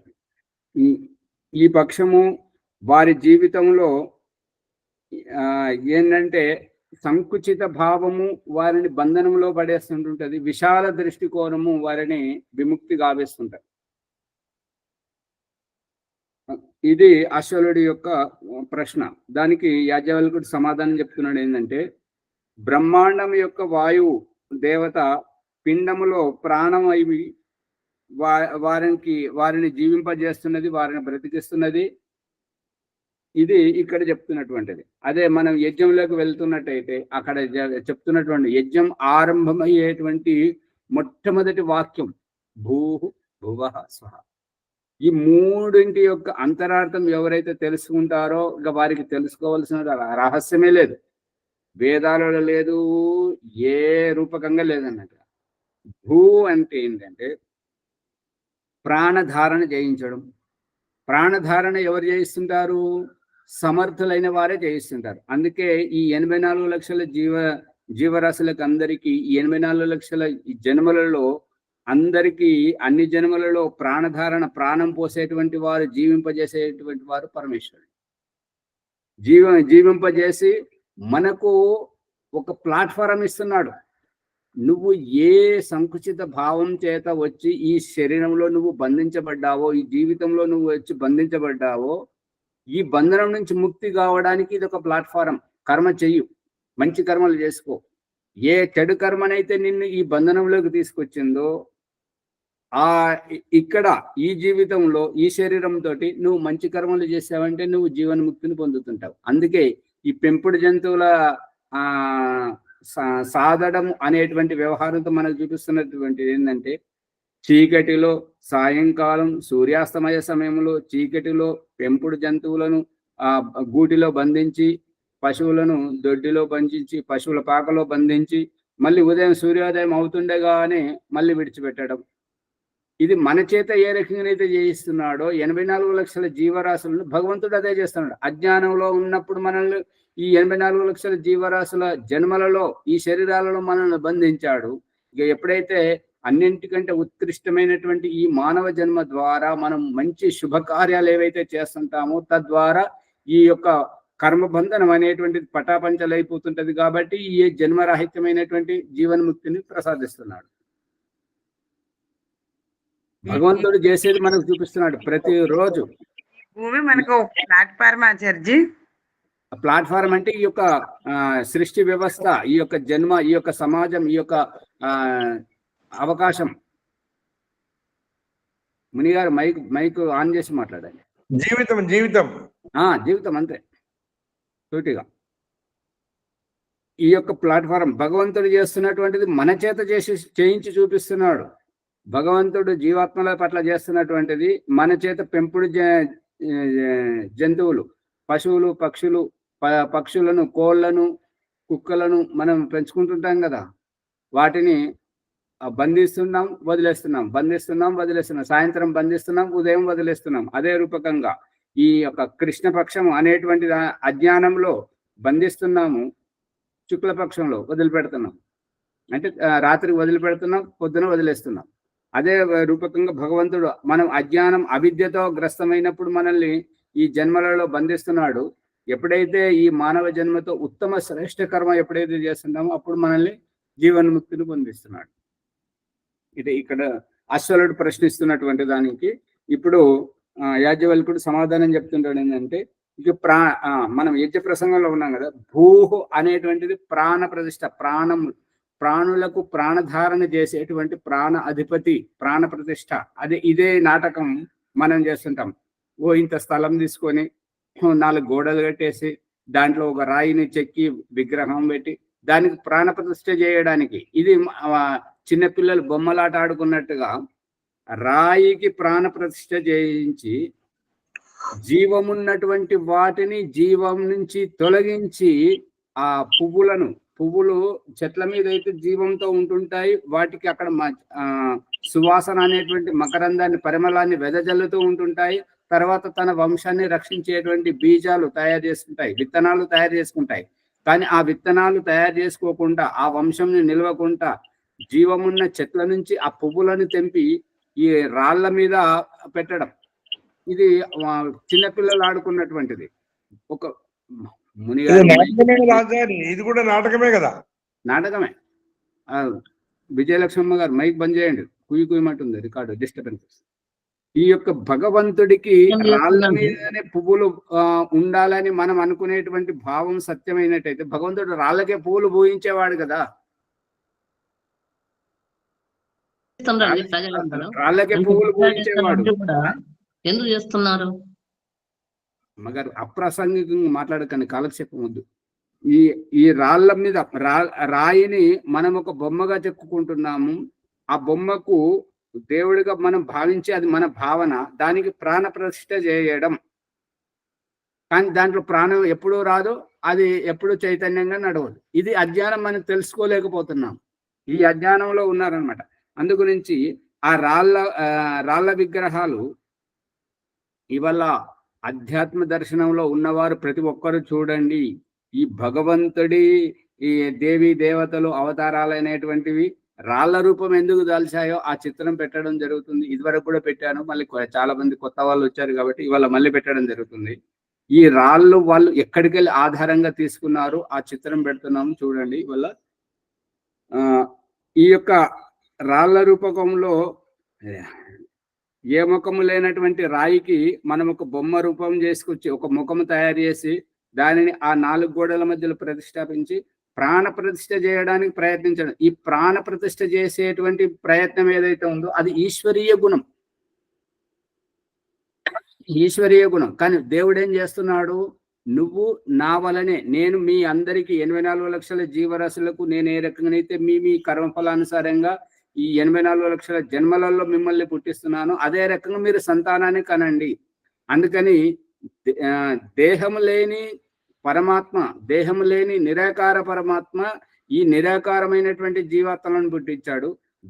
ఈ ఈ పక్షము వారి జీవితంలో ఏంటంటే సంకుచిత భావము వారిని బంధనంలో పడేస్తుంటుంటది, విశాల దృష్టికోణము వారిని విముక్తి గావిస్తుంటది. ఇది అశ్వలుడి యొక్క ప్రశ్న. దానికి యాజ్ఞవల్కుడు సమాధానం చెప్తున్నాడు ఏంటంటే, బ్రహ్మాండం యొక్క వాయువు దేవత పిండములో ప్రాణం అయి వారిని జీవింపజేస్తున్నది, వారిని బ్రతికిస్తున్నది. ఇది ఇక్కడ చెప్తున్నటువంటిది. అదే మనం యజ్ఞంలోకి వెళ్తున్నట్టయితే అక్కడ చెప్తున్నటువంటి యజ్ఞం ఆరంభమయ్యేటువంటి మొట్టమొదటి వాక్యం భూ భువః స్వః. ఈ మూడింటి యొక్క అంతరార్థం ఎవరైతే తెలుసుకుంటారో ఇక వారికి తెలుసుకోవాల్సిన రహస్యమే లేదు, వేదాలలో లేదు, ఏ రూపకంగా లేదన్నట్టు. భూ అంటే ఏంటంటే ప్రాణధారణ చేయించడం. ప్రాణధారణ ఎవరు చేయిస్తుంటారు? సమర్థులైన వారే చేయిస్తుంటారు. అందుకే ఈ 84 లక్షల జీవరాశులకు అందరికీ ఈ 84 లక్షల జన్మలలో అందరికీ అన్ని జన్మలలో ప్రాణధారణ, ప్రాణం పోసేటువంటి వారు, జీవింపజేసేటువంటి వారు పరమేశ్వరుడు. జీవింపజేసి మనకు ఒక ప్లాట్ఫారం ఇస్తున్నాడు. నువ్వు ఏ సంకుచిత భావం చేత వచ్చి ఈ శరీరంలో నువ్వు బంధించబడ్డావో, ఈ జీవితంలో నువ్వు వచ్చి బంధించబడ్డావో, ఈ బంధనం నుంచి ముక్తి కావడానికి ఇది ఒక ప్లాట్ఫారం. కర్మ చెయ్యు, మంచి కర్మలు చేసుకో. ఏ చెడు కర్మనైతే నిన్ను ఈ బంధనంలోకి తీసుకొచ్చిందో ఇక్కడ ఈ జీవితంలో ఈ శరీరంతో నువ్వు మంచి కర్మలు చేసావంటే నువ్వు జీవన్ముక్తిని పొందుతుంటావు. అందుకే ఈ పెంపుడు జంతువుల సాధడం అనేటువంటి వ్యవహారంతో మనకు చూపిస్తున్నటువంటిది ఏంటంటే, చీకటిలో సాయంకాలం సూర్యాస్తమయ సమయంలో చీకటిలో పెంపుడు జంతువులను గూటిలో బంధించి, పశువులను దొడ్డిలో బంధించి, పశువుల పాకలో బంధించి, మళ్ళీ ఉదయం సూర్యోదయం అవుతుండగానే మళ్ళీ విడిచిపెట్టడం. ఇది మన చేత ఏ రకంగానైతే చేయిస్తున్నాడో 84 లక్షల జీవరాశులను భగవంతుడు అదే చేస్తున్నాడు. అజ్ఞానంలో ఉన్నప్పుడు మనల్ని ఈ 84 లక్షల జీవరాశుల జన్మలలో ఈ శరీరాలలో మనల్ని బంధించాడు. ఇక ఎప్పుడైతే అన్నింటికంటే ఉత్కృష్టమైనటువంటి ఈ మానవ జన్మ ద్వారా మనం మంచి శుభకార్యాలు ఏవైతే చేస్తుంటామో తద్వారా ఈ యొక్క కర్మబంధనం అనేటువంటిది పటాపంచలైపోతుంటది. కాబట్టి ఈ జన్మరాహిత్యమైనటువంటి జీవన్ముక్తిని ప్రసాదిస్తున్నాడు. భగవంతుడు చేసేది మనకు చూపిస్తున్నాడు ప్రతిరోజు.
భూమి మనకు ప్లాట్ఫామ్ ఆచార్జీ.
ప్లాట్ఫారం అంటే ఈ యొక్క సృష్టి వ్యవస్థ, ఈ యొక్క జన్మ, ఈ యొక్క సమాజం, ఈ యొక్క అవకాశం. మునిగారు మైక్ ఆన్ చేసి మాట్లాడాలి.
జీవితం జీవితం
జీవితం అంతే సూటిగా. ఈ యొక్క ప్లాట్ఫారం భగవంతుడు చేస్తున్నటువంటిది మన చేత చేయించి చూపిస్తున్నాడు. భగవంతుడు జీవాత్మల పట్ల చేస్తున్నటువంటిది మన చేత పెంపుడు జంతువులు, పశువులు, పక్షులను, కోళ్లను, కుక్కలను మనం పెంచుకుంటుంటాం కదా, వాటిని బంధిస్తున్నాం, వదిలేస్తున్నాం, బంధిస్తున్నాం, వదిలేస్తున్నాం. సాయంత్రం బంధిస్తున్నాం, ఉదయం వదిలేస్తున్నాం. అదే రూపకంగా ఈ యొక్క కృష్ణపక్షం అనేటువంటి అజ్ఞానంలో బంధిస్తున్నాము, శుక్లపక్షంలో వదిలిపెడుతున్నాం. అంటే రాత్రికి వదిలిపెడుతున్నాం, పొద్దున వదిలేస్తున్నాం. అదే రూపకంగా భగవంతుడు మనం అజ్ఞానం అవిద్యతో గ్రస్తమైనప్పుడు మనల్ని ఈ జన్మలలో బంధిస్తున్నాడు. ఎప్పుడైతే ఈ మానవ జన్మతో ఉత్తమ శ్రేష్ఠ కర్మ ఎప్పుడైతే చేస్తున్నామో అప్పుడు మనల్ని జీవన్ముక్తిని పొందిస్తున్నాడు. ఇది ఇక్కడ అశ్వలుడు ప్రశ్నిస్తున్నటువంటి దానికి ఇప్పుడు యాజ్ఞవల్కుడు సమాధానం చెప్తుంటాడు. ఏంటంటే ఇక మనం యజ్ఞ ప్రసంగంలో ఉన్నాం కదా, భూహు అనేటువంటిది ప్రాణ ప్రతిష్ఠ, ప్రాణులకు ప్రాణధారణ చేసేటువంటి ప్రాణ అధిపతి, ప్రాణ ప్రతిష్ఠ. ఇదే నాటకం మనం చేస్తుంటాం. ఇంత స్థలం తీసుకొని 4 గోడలు కట్టేసి దాంట్లో ఒక రాయిని చెక్కి విగ్రహం పెట్టి దానికి ప్రాణ ప్రతిష్ఠ చేయడానికి, ఇది చిన్నపిల్లలు బొమ్మలాట ఆడుకున్నట్టుగా రాయికి ప్రాణ ప్రతిష్ఠ చేయించి జీవమున్నటువంటి వాటిని జీవం నుంచి తొలగించి ఆ పువ్వులు చెట్ల మీద అయితే జీవంతో ఉంటుంటాయి, వాటికి అక్కడ సువాసన అనేటువంటి మకరందాన్ని, పరిమళాన్ని వెదజల్లుతూ ఉంటుంటాయి. తర్వాత తన వంశాన్ని రక్షించేటువంటి బీజాలు తయారు చేసుకుంటాయి, విత్తనాలు తయారు చేసుకుంటాయి. కానీ ఆ విత్తనాలు తయారు చేసుకోకుండా, ఆ వంశంని నిలవకుండా జీవమున్న చెట్ల నుంచి ఆ పువ్వులను తెంపి ఈ రాళ్ళ మీద పెట్టడం. ఇది చిన్నపిల్లలు ఆడుకున్నటువంటిది. ఒక మునిగారు
రాజాని ఇది కూడా నాటకమే కదా.
నాటకమే. విజయలక్ష్మమ్మ గారు మైక్ బంద్ చేయండి, కుయ్యమంటుంది రికార్డు డిస్టర్బెన్స్. ఈ యొక్క భగవంతుడికి రాళ్ళ మీదనే పువ్వులు ఉండాలని మనం అనుకునేటువంటి భావం సత్యమైనట్టయితే భగవంతుడు రాళ్ళకే పువ్వులు పూయించేవాడు కదా. రాళ్ళకే పువ్వులు పూయించేవాడు.
ఎందుకు చేస్తున్నారు?
మగారు అప్రాసంగికంగా మాట్లాడకండి, కాలక్షేపం వద్దు. ఈ రాళ్ళ మీద రాయిని మనం ఒక బొమ్మగా చెప్పుకుంటున్నాము. ఆ బొమ్మకు దేవుడిగా మనం భావించి అది మన భావన, దానికి ప్రాణ ప్రతిష్ఠ చేయడం. కానీ దాంట్లో ప్రాణం ఎప్పుడు రాదు, అది ఎప్పుడు చైతన్యంగా నడవదు. ఇది అజ్ఞానం, మనం తెలుసుకోలేకపోతున్నాం. ఈ అజ్ఞానంలో ఉన్నారనమాట. అందు గురించి ఆ రాళ్ళ విగ్రహాలు ఇవాళ అధ్యాత్మ దర్శనంలో ఉన్నవారు ప్రతి ఒక్కరు చూడండి. ఈ భగవంతుడి ఈ దేవి దేవతలు అవతారాలైనటువంటివి రాళ్ల రూపం ఎందుకు దాల్చాయో ఆ చిత్రం పెట్టడం జరుగుతుంది. ఇదివరకు కూడా పెట్టాను, మళ్ళీ చాలా మంది కొత్త వాళ్ళు వచ్చారు కాబట్టి ఇవాళ మళ్ళీ పెట్టడం జరుగుతుంది. ఈ రాళ్ళు వాళ్ళు ఎక్కడికి వెళ్ళి ఆధారంగా తీసుకున్నారు, ఆ చిత్రం పెడుతున్నాము చూడండి. ఇవాళ ఈ యొక్క రాళ్ల రూపకంలో ఏ ముఖము లేనటువంటి రాయికి మనం ఒక బొమ్మ రూపం చేసుకొచ్చి ఒక ముఖము తయారు చేసి దానిని ఆ 4 గోడల మధ్యలో ప్రతిష్టాపించి ప్రాణ ప్రతిష్ఠ చేయడానికి ప్రయత్నించడం. ఈ ప్రాణ ప్రతిష్ఠ చేసేటువంటి ప్రయత్నం ఏదైతే ఉందో అది ఈశ్వరీయ గుణం, ఈశ్వరీయ గుణం. కానీ దేవుడు ఏం చేస్తున్నాడు, నువ్వు నా వలనే, నేను మీ అందరికీ 84 లక్షల జీవరాశులకు నేను ఏ రకంగానైతే మీ కర్మఫలానుసారంగా ఈ 84 లక్షల జన్మలలో మిమ్మల్ని పుట్టిస్తున్నాను, అదే రకంగా మీరు సంతానాన్ని కనండి. అందుకని దేహం లేని పరమాత్మ, దేహం లేని నిరాకార పరమాత్మ ఈ నిరాకారమైనటువంటి జీవాత్మలను పుట్టించాడు.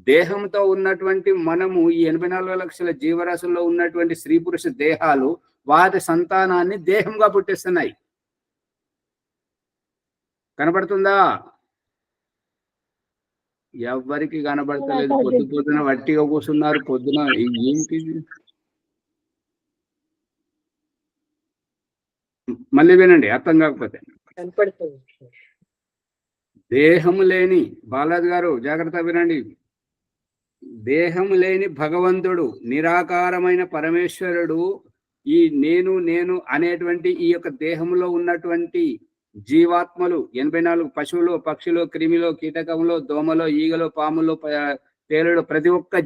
దేహంతో ఉన్నటువంటి మనము ఈ 84 లక్షల జీవరాశుల్లో ఉన్నటువంటి స్త్రీ పురుష దేహాలు వాటి సంతానాన్ని దేహంగా పుట్టిస్తున్నాయి. కనబడుతుందా? ఎవ్వరికి కనబడతలేదు. పొద్దున వట్టిగా కూర్చున్నారు. పొద్దున ఏంటి? మళ్ళీ వినండి, అర్థం కాకపోతే. దేహము లేని, బాలాజీ గారు జాగ్రత్త వినండి, దేహము లేని భగవంతుడు, నిరాకారమైన పరమేశ్వరుడు ఈ నేను అనేటువంటి ఈ యొక్క దేహంలో ఉన్నటువంటి జీవాత్మలు 84 పశువులు, పక్షులు, క్రిమిలో, కీటకంలో, దోమలో, ఈగలో, పాములో, తేలుడు, ప్రతి ఒక్క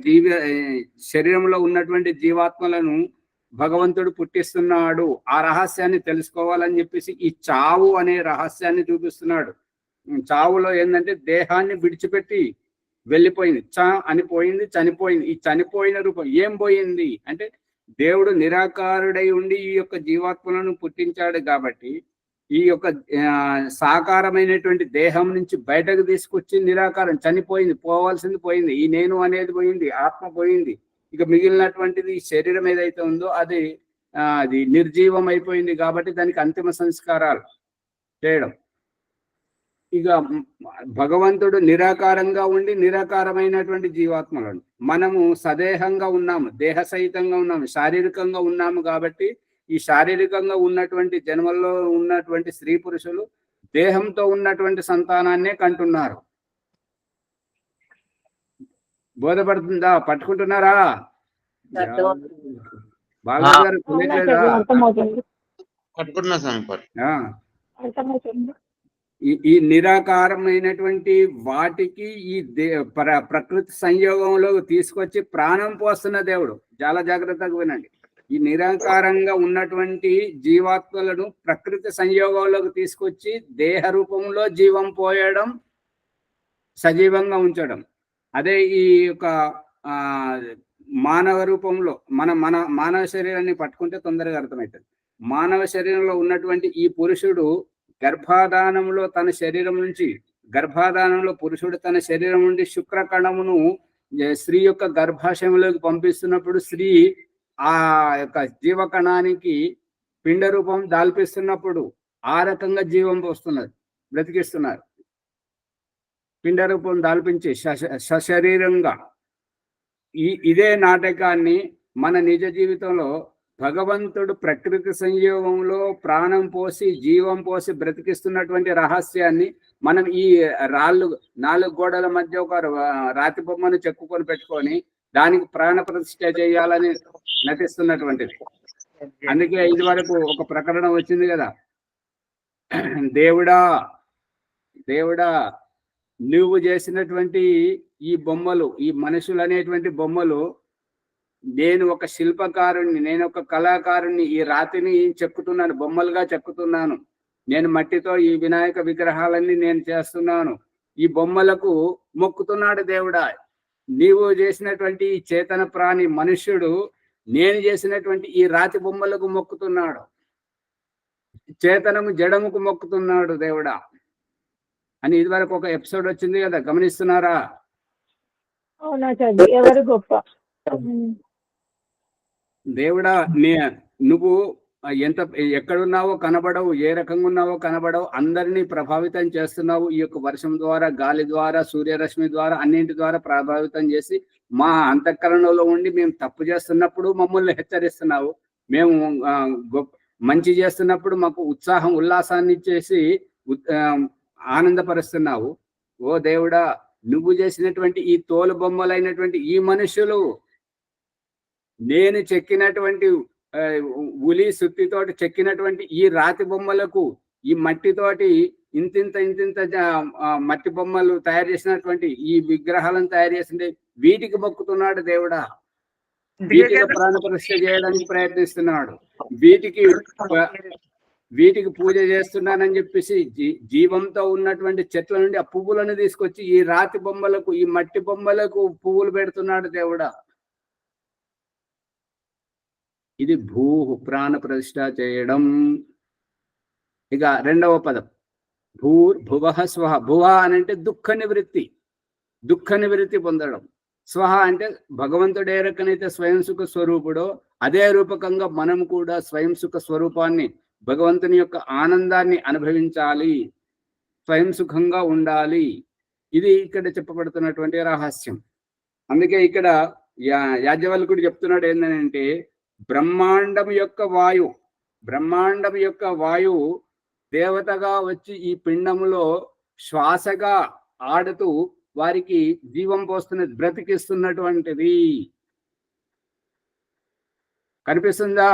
శరీరంలో ఉన్నటువంటి జీవాత్మలను భగవంతుడు పుట్టిస్తున్నాడు. ఆ రహస్యాన్ని తెలుసుకోవాలని చెప్పేసి ఈ చావు అనే రహస్యాన్ని చూపిస్తున్నాడు. చావులో ఏంటంటే దేహాన్ని విడిచిపెట్టి వెళ్ళిపోయింది, అని పోయింది, చనిపోయింది. ఈ చనిపోయిన రూపం ఏం పోయింది అంటే దేవుడు నిరాకారుడై ఉండి ఈ యొక్క జీవాత్మలను పుట్టించాడు కాబట్టి ఈ యొక్క సాకారమైనటువంటి దేహం నుంచి బయటకు తీసుకొచ్చి నిరాకారం చనిపోయింది, పోవాల్సింది పోయింది. ఈ నేను అనేది పోయింది, ఆత్మ పోయింది. ఇక మిగిలినటువంటిది శరీరం ఏదైతే ఉందో అది నిర్జీవం అయిపోయింది కాబట్టి దానికి అంతిమ సంస్కారాలు చేయడం. ఇక భగవంతుడు నిరాకారంగా ఉండి నిరాకారమైనటువంటి జీవాత్మలను, మనము సదేహంగా ఉన్నాము, దేహ సహితంగా ఉన్నాము, శారీరకంగా ఉన్నాము. కాబట్టి ఈ శారీరకంగా ఉన్నటువంటి జన్మల్లో ఉన్నటువంటి స్త్రీ పురుషులు దేహంతో ఉన్నటువంటి సంతానాన్నే కంటున్నారు. బోధపడుతుందా? పట్టుకుంటున్నారా? బాలాజీ గారు ఈ నిరాకారమైనటువంటి వాటికి ఈ ప్రకృతి సంయోగంలో తీసుకొచ్చి ప్రాణం పోస్తున్న దేవుడు. చాలా జాగ్రత్తగా వినండి. ఈ నిరాకారంగా ఉన్నటువంటి జీవాత్మలను ప్రకృతి సంయోగంలోకి తీసుకొచ్చి దేహ రూపంలో జీవం పోయడం, సజీవంగా ఉంచడం. అదే ఈ యొక్క మానవ రూపంలో మన మానవ శరీరాన్ని పట్టుకుంటే తొందరగా అర్థమవుతుంది. మానవ శరీరంలో ఉన్నటువంటి ఈ పురుషుడు గర్భాధానంలో తన శరీరం నుంచి, గర్భాధానంలో పురుషుడు తన శరీరం నుండి శుక్రకణమును స్త్రీ యొక్క గర్భాశయంలోకి పంపిస్తున్నప్పుడు స్త్రీ ఆ యొక్క జీవకణానికి పిండ రూపం దాల్పిస్తున్నప్పుడు ఆ రకంగా జీవం పోస్తున్నారు, బ్రతికిస్తున్నారు. పిండ రూపం దాల్పించి సశరీరంగా ఇదే నాటకాన్ని మన నిజ జీవితంలో భగవంతుడు ప్రకృతి సంయోగంలో ప్రాణం పోసి జీవం పోసి బ్రతికిస్తున్నటువంటి రహస్యాన్ని మనం ఈ రాళ్ళు 4 గోడల మధ్య ఒక రాతి బొమ్మను చెక్కుకొని పెట్టుకొని దానికి ప్రాణ ప్రతిష్ఠ చేయాలని నటిస్తున్నటువంటిది. అందుకే ఇది వరకు ఒక ప్రకటన వచ్చింది కదా, దేవుడా దేవుడా నువ్వు చేసినటువంటి ఈ బొమ్మలు, ఈ మనుషులు అనేటువంటి బొమ్మలు, నేను ఒక శిల్పకారుణ్ణి, నేను ఒక కళాకారుణ్ణి, ఈ రాతిని చెక్కుతున్నాను, బొమ్మలుగా చెక్కుతున్నాను, నేను మట్టితో ఈ వినాయక విగ్రహాలన్నీ నేను చేస్తున్నాను, ఈ బొమ్మలకు మొక్కుతున్నాడు దేవుడా. నీవు చేసినటువంటి ఈ చేతన ప్రాణి మనుష్యుడు నేను చేసినటువంటి ఈ రాతి బొమ్మలకు మొక్కుతున్నాడు, చేతనము జడముకు మొక్కుతున్నాడు దేవుడా అని ఇదివరకు ఒక ఎపిసోడ్ వచ్చింది కదా, గమనిస్తున్నారా?
అవునాచార్య, ఎవరు గొప్ప?
దేవుడా నువ్వు ఎక్కడున్నావో కనబడవు, ఏ రకంగా ఉన్నావో కనబడవు, అందరినీ ప్రభావితం చేస్తున్నావు. ఈ యొక్క వర్షం ద్వారా, గాలి ద్వారా, సూర్యరశ్మి ద్వారా, అన్నింటి ద్వారా ప్రభావితం చేసి మా అంతఃకరణలో ఉండి మేము తప్పు చేస్తున్నప్పుడు మమ్మల్ని హెచ్చరిస్తున్నావు, మేము మంచి చేస్తున్నప్పుడు మాకు ఉత్సాహం ఉల్లాసాన్ని ఇచ్చేసి ఆనందపరుస్తున్నావు. ఓ దేవుడా, నువ్వు చేసినటువంటి ఈ తోలు బొమ్మలైనటువంటి ఈ మనుషులు, నేను చెక్కినటువంటి ఉలి సుత్తితోటి చెక్కినటువంటి ఈ రాతి బొమ్మలకు, ఈ మట్టితోటి ఇంతింత మట్టి బొమ్మలు తయారు చేసినటువంటి ఈ విగ్రహాలను తయారు చేసింది, వీటికి మొక్కుతున్నాడు దేవుడా. వీటికి ప్రాణప్రతిష్ఠ చేయడానికి ప్రయత్నిస్తున్నాడు, వీటికి పూజ చేస్తున్నానని చెప్పేసి జీవంతో ఉన్నటువంటి చెట్ల నుండి ఆ పువ్వులను తీసుకొచ్చి ఈ రాతి బొమ్మలకు, ఈ మట్టి బొమ్మలకు పువ్వులు పెడుతున్నాడు దేవుడా. ఇది ప్రాణ ప్రతిష్ఠ చేయడం. ఇక రెండవ పదం భువః స్వహ. భువ అని అంటే దుఃఖ నివృత్తి పొందడం. స్వహ అంటే భగవంతుడు ఏ రకనైతే స్వయం సుఖ స్వరూపుడో అదే రూపకంగా మనం కూడా స్వయం సుఖ స్వరూపాన్ని, భగవంతుని యొక్క ఆనందాన్ని అనుభవించాలి, స్వయం సుఖంగా ఉండాలి. ఇది ఇక్కడ చెప్పబడుతున్నటువంటి రహస్యం. అందుకే ఇక్కడ యాజ్ఞవల్కుడు చెప్తున్నాడు ఏంటంటే, బ్రహ్మాండం యొక్క వాయువు దేవతగా వచ్చి ఈ పిండములో శ్వాసగా ఆడుతూ వారికి జీవం పోస్తున్నది, బ్రతికిస్తున్నటువంటిది. కనిపిస్తుందా?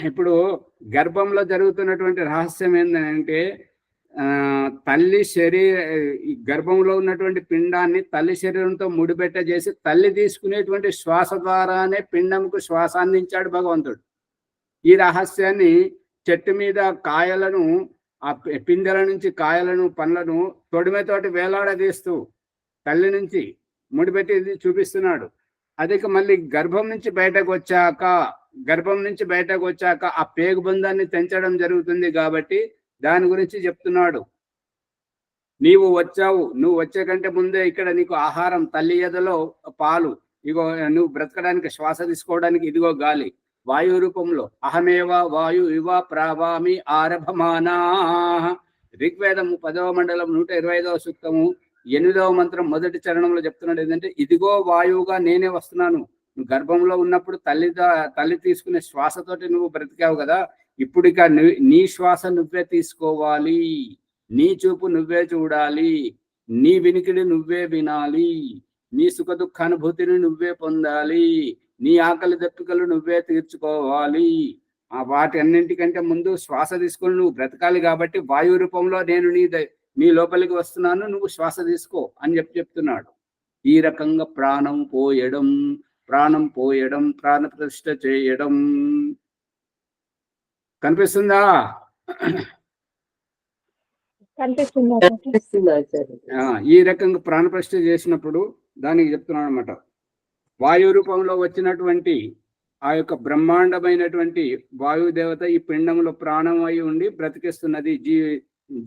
ఇప్పుడు గర్భంలో జరుగుతున్నటువంటి రహస్యం ఏంటంటే, తల్లి గర్భంలో ఉన్నటువంటి పిండాన్ని తల్లి శరీరంతో ముడిపెట్ట చేసి తల్లి తీసుకునేటువంటి శ్వాస ద్వారానే పిండంకు శ్వాస అందించాడు భగవంతుడు. ఈ రహస్యాన్ని చెట్టు మీద కాయలను, ఆ పిందెల నుంచి కాయలను, పండ్లను తొడిమెతోటి వేలాడదీస్తూ తల్లి నుంచి ముడిపెట్టి చూపిస్తున్నాడు. అదే మళ్ళీ గర్భం నుంచి బయటకు వచ్చాక ఆ పేగు బంధాన్ని తెంచడం జరుగుతుంది. కాబట్టి దాని గురించి చెప్తున్నాడు. నువ్వు వచ్చే కంటే ముందే ఇక్కడ నీకు ఆహారం, తల్లి ఎదలో పాలు, ఇగో నువ్వు బ్రతకడానికి శ్వాస తీసుకోవడానికి ఇదిగో గాలి, వాయు రూపంలో. అహమేవ వాయు ఇవ ప్రావామి ఆరభమానా. ఋగ్వేదము 10వ మండలం 125వ సూక్తము 8వ మంత్రం మొదటి చరణంలో చెప్తున్నాడు ఏంటంటే, ఇదిగో వాయువుగా నేనే వస్తున్నాను. నువ్వు గర్భంలో ఉన్నప్పుడు తల్లి తీసుకునే శ్వాసతోటి నువ్వు బ్రతికావు కదా, ఇప్పుడు ఇక నీ శ్వాస నువ్వే తీసుకోవాలి, నీ చూపు నువ్వే చూడాలి, నీ వినికిడి నువ్వే వినాలి, నీ సుఖ దుఃఖానుభూతిని నువ్వే పొందాలి, నీ ఆకలి దప్పికలు నువ్వే తీర్చుకోవాలి. వాటి అన్నింటికంటే ముందు శ్వాస తీసుకొని నువ్వు బ్రతకాలి. కాబట్టి వాయు రూపంలో నేను నీ లోపలికి వస్తున్నాను, నువ్వు శ్వాస తీసుకో అని చెప్తున్నాడు. ఈ రకంగా ప్రాణం పోయడం, ప్రాణ ప్రతిష్ఠ చేయడం. కనిపిస్తుందా? ఈ రకంగా ప్రాణ ప్రతిష్ఠ చేసినప్పుడు దానికి చెప్తున్నాడు అన్నమాట. వాయు రూపంలో వచ్చినటువంటి ఆ యొక్క బ్రహ్మాండమైనటువంటి వాయుదేవత ఈ పిండంలో ప్రాణం అయి ఉండి బ్రతికిస్తున్నది,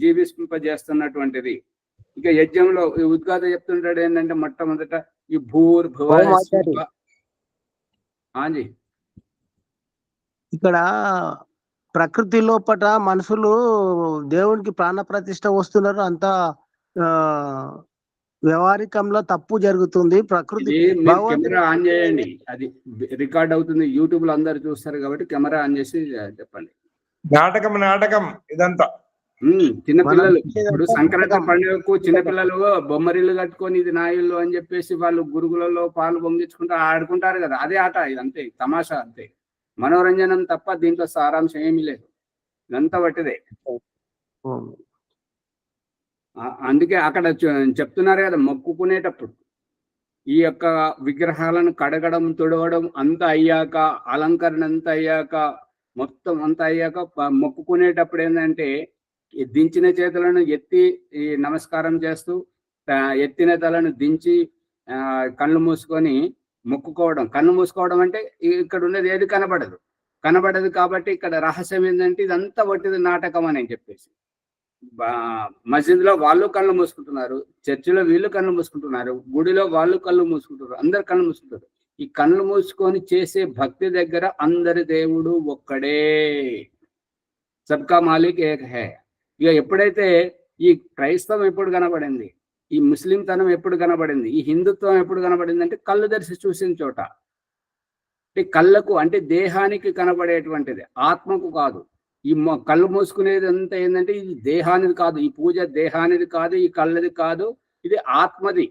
జీవింపజేస్తున్నటువంటిది. ఇక యజ్ఞంలో ఉద్గాత చెప్తుంటాడు ఏంటంటే, మొట్టమొదట ఈ
ఇక్కడ ప్రకృతి లోపట మనుషులు దేవునికి ప్రాణ ప్రతిష్ఠ వస్తున్నారు, అంతా వ్యవహారికంలో తప్పు జరుగుతుంది. ప్రకృతి
ఇది మీరు
భగవంతుడు
కెమెరా ఆన్ చేయండి, అది రికార్డ్ అవుతుంది, యూట్యూబ్ లో అందరు చూస్తారు కాబట్టి కెమెరా ఆన్ చేసి చెప్పండి.
నాటకం ఇదంతా.
చిన్నపిల్లలు ఇప్పుడు సంక్రాంతి పండుగకు చిన్నపిల్లలు బొమ్మరిల్లు కట్టుకొని ఇది నా ఇల్లు అని చెప్పేసి వాళ్ళు గురుగులలో పాలు పొంగించుకుంటూ ఆడుకుంటారు కదా, అదే ఆట. ఇది అంతే, తమాషా అంతే, మనోరంజనం తప్ప దీంట్లో సారాంశం ఏమీ లేదు, ఇదంతా వట్టిదే. అందుకే అక్కడ చెప్తున్నారు కదా, మొక్కుకునేటప్పుడు ఈ యొక్క విగ్రహాలను కడగడం, తుడవడం అంతా అయ్యాక, అలంకరణ అంతా అయ్యాక, మొత్తం అంతా అయ్యాక మొక్కుకునేటప్పుడు ఏంటంటే దించిన చేతులను ఎత్తి నమస్కారం చేస్తూ, ఎత్తిన తలను దించి కళ్ళు మూసుకొని మొక్కుకోవడం. కళ్ళు మూసుకోవడం అంటే ఇక్కడ ఉండేది ఏది కనబడదు కాబట్టి ఇక్కడ రహస్యం ఏంటంటే ఇదంతా వట్టిది నాటకం అని చెప్పేసి. మసీదులో వాళ్ళు కళ్ళు మూసుకుంటున్నారు, చర్చిలో వీళ్ళు కళ్ళు మూసుకుంటున్నారు, గుడిలో వాళ్ళు కళ్ళు మూసుకుంటున్నారు, అందరు కళ్ళు మూసుకుంటారు. ఈ కళ్ళు మూసుకొని చేసే భక్తి దగ్గర అందరి దేవుడు ఒక్కడే, సబ్కా మాలిక్ ఏక్ హై. ఇక ఎప్పుడైతే ఈ క్రైస్తవం ఎప్పుడు కనబడింది, ఈ ముస్లిం తనం ఎప్పుడు కనబడింది, ఈ హిందుత్వం ఎప్పుడు కనబడింది అంటే కళ్ళు తెరిచి చూసిన చోట. అంటే కళ్ళకు అంటే దేహానికి కనబడేటువంటిది, ఆత్మకు కాదు. ఈ కళ్ళు మూసుకునేది అంతా ఏంటంటే ఇది దేహానిది కాదు, ఈ పూజ దేహానిది కాదు, ఈ కళ్ళది కాదు, ఇది ఆత్మది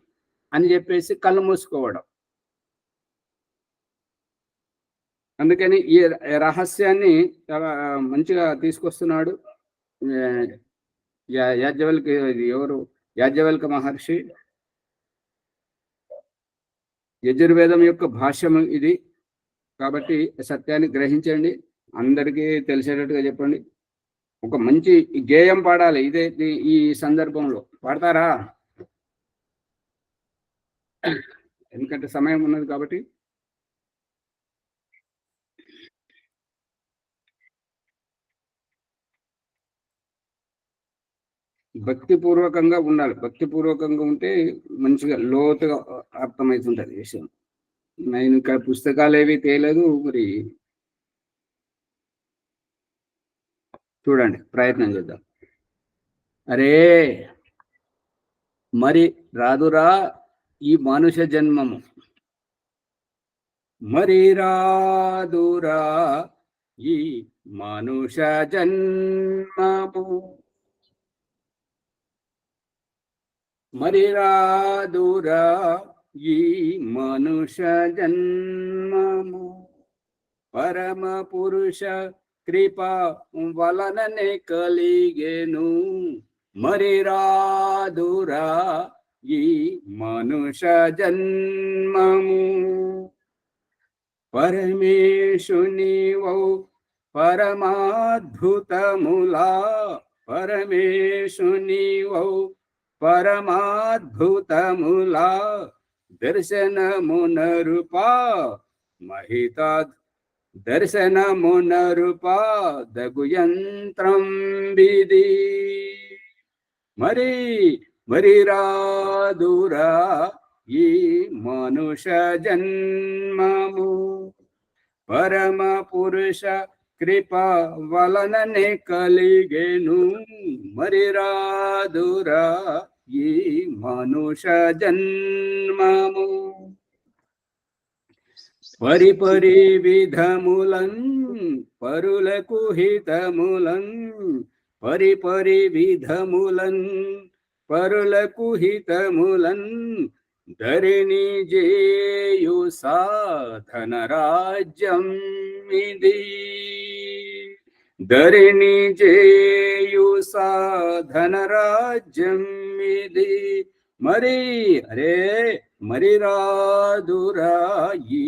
అని చెప్పేసి కళ్ళు మూసుకోవడం. అందుకని ఈ రహస్యాన్ని చాలా మంచిగా తీసుకొస్తున్నాడు యాజ్ఞవల్క. ఎవరు? యాజ్ఞవల్క మహర్షి. యజుర్వేదం యొక్క భాష్యం ఇది కాబట్టి సత్యాన్ని గ్రహించండి, అందరికీ తెలిసేటట్టుగా చెప్పండి. ఒక మంచి గేయం పాడాలి, ఇదే ఈ సందర్భంలో. పాడతారా? ఎందుకంటే సమయం ఉన్నది కాబట్టి. భక్తిపూర్వకంగా ఉండాలి, భక్తిపూర్వకంగా ఉంటే మంచిగా లోతుగా అర్థమవుతుంటది విషయం. నేను ఇక్కడ పుస్తకాలు ఏవి తేలేదు, మరి చూడండి, ప్రయత్నం చేద్దాం. అరే మరి రాదురా ఈ మనుష జన్మము, మరి రాదురా ఈ మనుష జన్మము, మరి రాదురా ఈ మనుష జన్మము, పరమ పురుష కృప వలననే కలిగెను, మరి రాదురా ఈ మనుష జన్మము, పరమేశుని వౌ పరమాద్భుతములా, పరమేశుని వౌ పరమాద్భుతములా, దర్శనమునరుపా మహిత, దర్శనమునరుపా దగుయంత్రం విధి, మరి రాదురా ఈ మనుష జన్మము, పరమ పురుష కృప వలననే కలిగెను, మరి రాదురా ఈ మనుష జన్మము, పరిపరి విధములన్ పరులకు హితములన్, పరిపరి విధములన్ పరులకు హితములన్, ధరిణి జేయు సాధన రాజ్యం ఇది, ధరిణి జేయు సాధన రాజ్యం ఇది, మరి రాదురా ఈ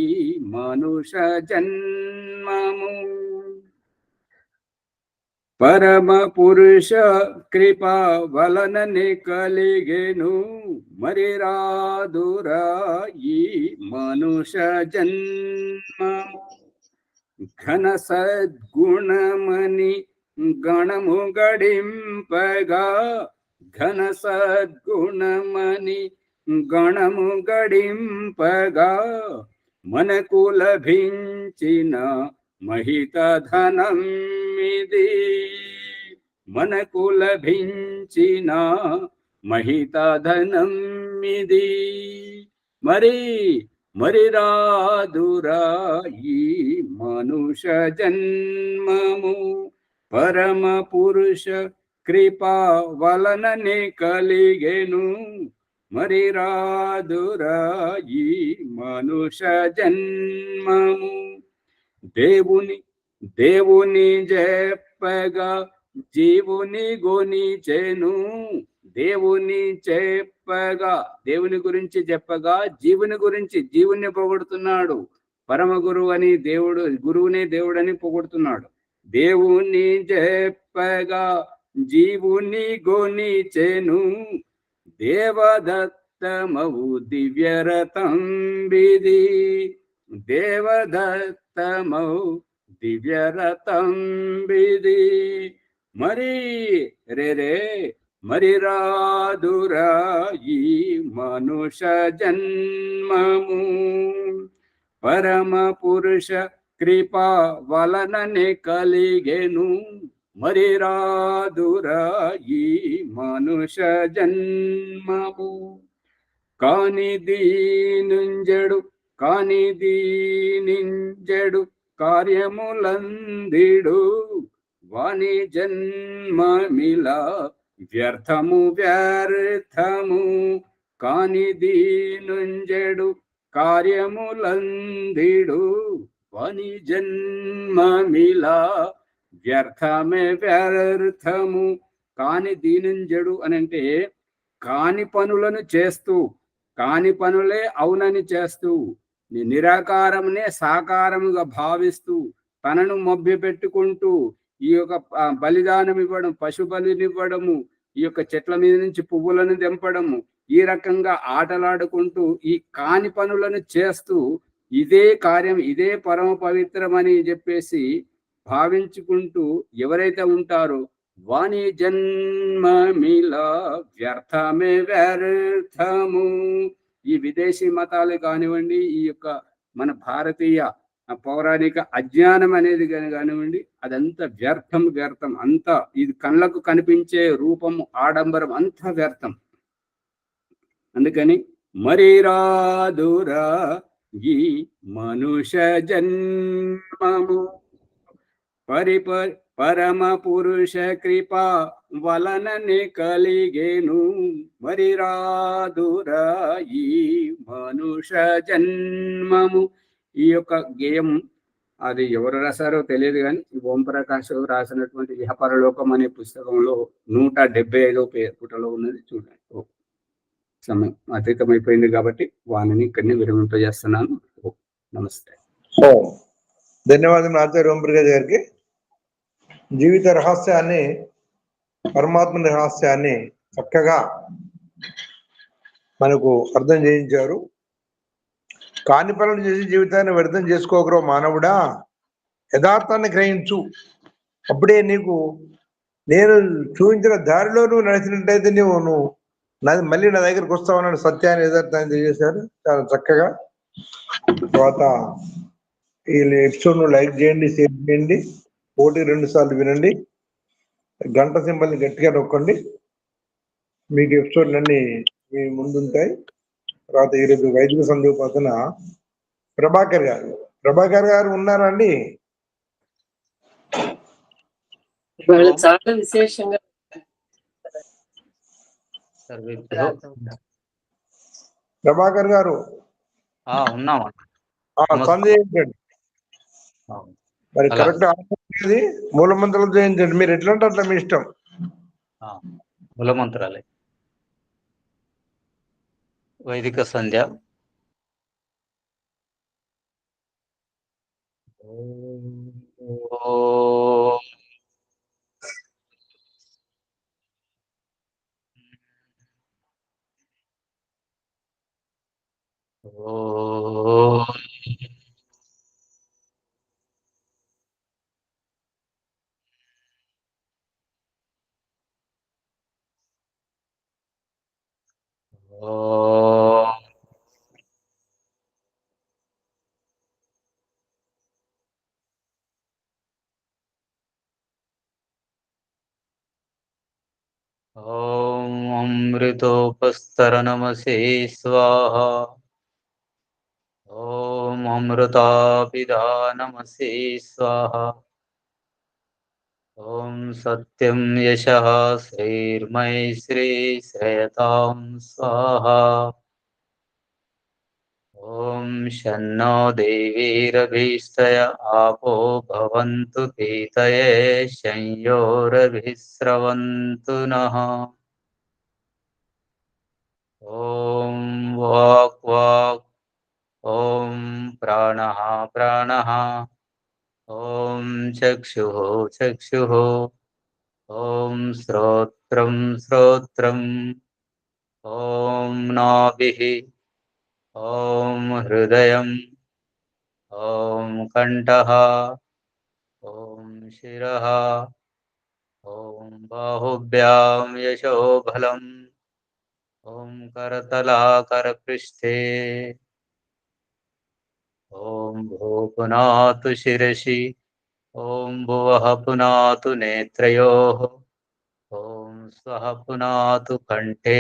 మనుష జన్మము, పరమ పురుష కృప వలననే కలిగెను, మరి రాదురా ఈ మనుష జన్మము, ఘన సద్గుణమని గణము గడింపగా, ఘన సద్గుణమని గణము గడింపగా, మనకు లభించిన మహిత ధనం ఇది, మనకు లభించిన మహిత ధనం ఇది మరి మరి రాదురా ఈ మనుష జన్మము పరమ పురుష కృపా వలననే కలిగెను మరి రాదురా ఈ మనుష జన్మము దేవుని చెప్పగా జీవుని గొనిచెను దేవుని చెప్పగా దేవుని గురించి చెప్పగా జీవుని పొగుడుతున్నాడు. పరమ గురువు అని గురువుని దేవుడని పొగుడుతున్నాడు. దేవుని చెప్పగా జీవుని గొనిచెను దేవదత్తమవు దివ్యరథం విధి దేవదత్తమౌ దివ్యరథం విధి మరి రాదురా ఈ మనుష జన్మము పరమ పురుష కృపా వలననే కలిగెను మరి రాదురా ఈ మనుష జన్మము కాని దీనింజడు కార్యములందిడు వాని జన్మమిలా వ్యర్థము కాని దీనుంజడు కార్యములందిడు వాని జన్మమిలా వ్యర్థము కాని దీనుంజడు అనంటే కాని పనులను చేస్తూ కాని పనులే అవునని చేస్తూ నిరాకారమునే సాకారముగా భావిస్తూ తనను మభ్య పెట్టుకుంటూ ఈ యొక్క బలిదానం ఇవ్వడం, పశు బలినివ్వడము, ఈ యొక్క చెట్ల మీద నుంచి పువ్వులను తెంపడము, ఈ రకంగా ఆటలాడుకుంటూ ఈ కాని పనులను చేస్తూ ఇదే కార్యం, ఇదే పరమ పవిత్రమని చెప్పేసి భావించుకుంటూ ఎవరైతే ఉంటారో వాని జన్మమిలా వ్యర్థము. ఈ విదేశీ మతాలు కానివ్వండి, ఈ యొక్క మన భారతీయ పౌరాణిక అజ్ఞానం అనేది కానివ్వండి, అదంతా వ్యర్థం అంతా. ఇది కళ్ళకు కనిపించే రూపం, ఆడంబరం అంతా వ్యర్థం. అందుకని మరి రాదురా ఈ మనుష జన్మము పరమ పురుష కృపా వలననే కలిగేను మరి రాదురా ఈ మనుష జన్మము. ఈ యొక్క గేయం అది ఎవరు రాశారో తెలియదు, కానీ ఓంప్రకాష్ రాసినటువంటి ఇహపరలోకం అనే పుస్తకంలో 175వ పుటలో ఉన్నది. చూడండి. సమయం అతీతమైపోయింది కాబట్టి వాణిని ఇక్కడిని విరమింపజేస్తున్నాను. నమస్తే.
ధన్యవాదం ఆచార్య ఓంప్రకాష్ గారికి. జీవిత రహస్యాన్ని, పరమాత్మ రహస్యాన్ని చక్కగా మనకు అర్థం చేయించారు. కాని పనులు చేసి జీవితాన్ని వ్యర్థం చేసుకోకరో మానవుడా, యథార్థాన్ని గ్రహించు. అప్పుడే నీకు నేను చూపించిన దారిలో నువ్వు నడిచినట్టయితే నువ్వు మళ్ళీ నా దగ్గరికి వస్తావన్న సత్యాన్ని, యథార్థాన్ని తెలియజేశారు చాలా చక్కగా. తర్వాత ఈ ఎపిసోడ్ను లైక్ చేయండి, షేర్ చేయండి, 1-2 సార్లు వినండి, గంట సింబల్ని గట్టిగా నొక్కండి. మీకు ఎపిసోడ్లన్నీ మీ ముందుంటాయి. తర్వాత ఈరోజు వైదిక సందీపాసన ప్రభాకర్ గారు ఉన్నారా అండి?
చాలా విశేషంగా
ప్రభాకర్ గారు
ఉన్నామా?
సందేహించండి. మరి కరెక్ట్ ఆన్సర్ మూలమంత్రాలు చేయించండి. మీరు ఎట్లా అంటే అట్లా మీ ఇష్టం.
మూలమంత్రాలే వైదిక సంధ్య. ఓం अमृतोपस्तरनमसे स्वाहा। ॐ अमृतापिधानमसे स्वाहा। ॐ सत्यं यशः श्रीर्मैश्री श्रेयतां स्वाहा। ॐ शन्नो देवीरभीष्टय आपो भवन्तु पीतये संयोरभिस्रवन्तु नः। ॐ वाक् वाक् ॐ प्राणः प्राणः ॐ चक्षुः चक्षुः ॐ श्रोत्रं श्रोत्रम् ॐ नाभिः ॐ हृदयम् ॐ कण्ठः ॐ शिरः ॐ बाहुभ्यां यशोबलम् ॐ करतलाकरपृष्ठे ॐ भो पुनातु शिरसि ॐ भुवः पुनातु नेत्रयोः ॐ स्वः पुनातु कण्ठे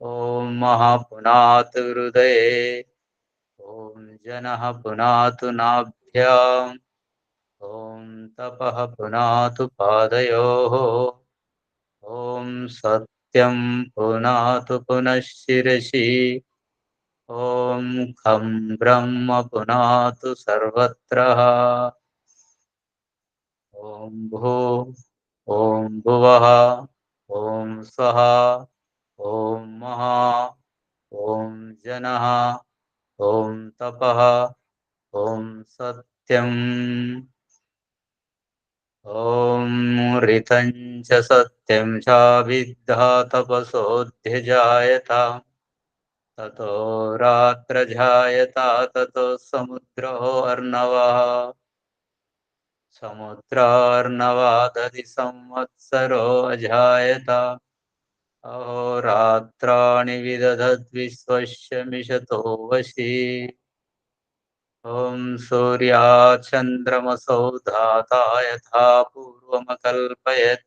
ॐ महः पुनातु हृदये ॐ जनः पुनातु नाभ्याम् ॐ तपः पुनातु पादयोः ॐ सत्यं पुनातु पुनः शिरसि ॐ खं ब्रह्म पुनातु सर्वत्र ॐ भू ॐ भुवः ॐ स्वः ॐ महा ॐ जनः ॐ तपः ॐ सत्यम् ॐ ऋतं च सत्यं चाभिद्धा तपसोऽध्यजायत ततो रात्रजायत ततो समुद्रो अर्णवः समुद्रार्णवादधि संवत्सरो अजायत अहोरात्राणि विदधद्विश्वस्य मिषतो वशी ॐ सूर्याचन्द्रमसौ धाता यथा पूर्वमकल्पयत्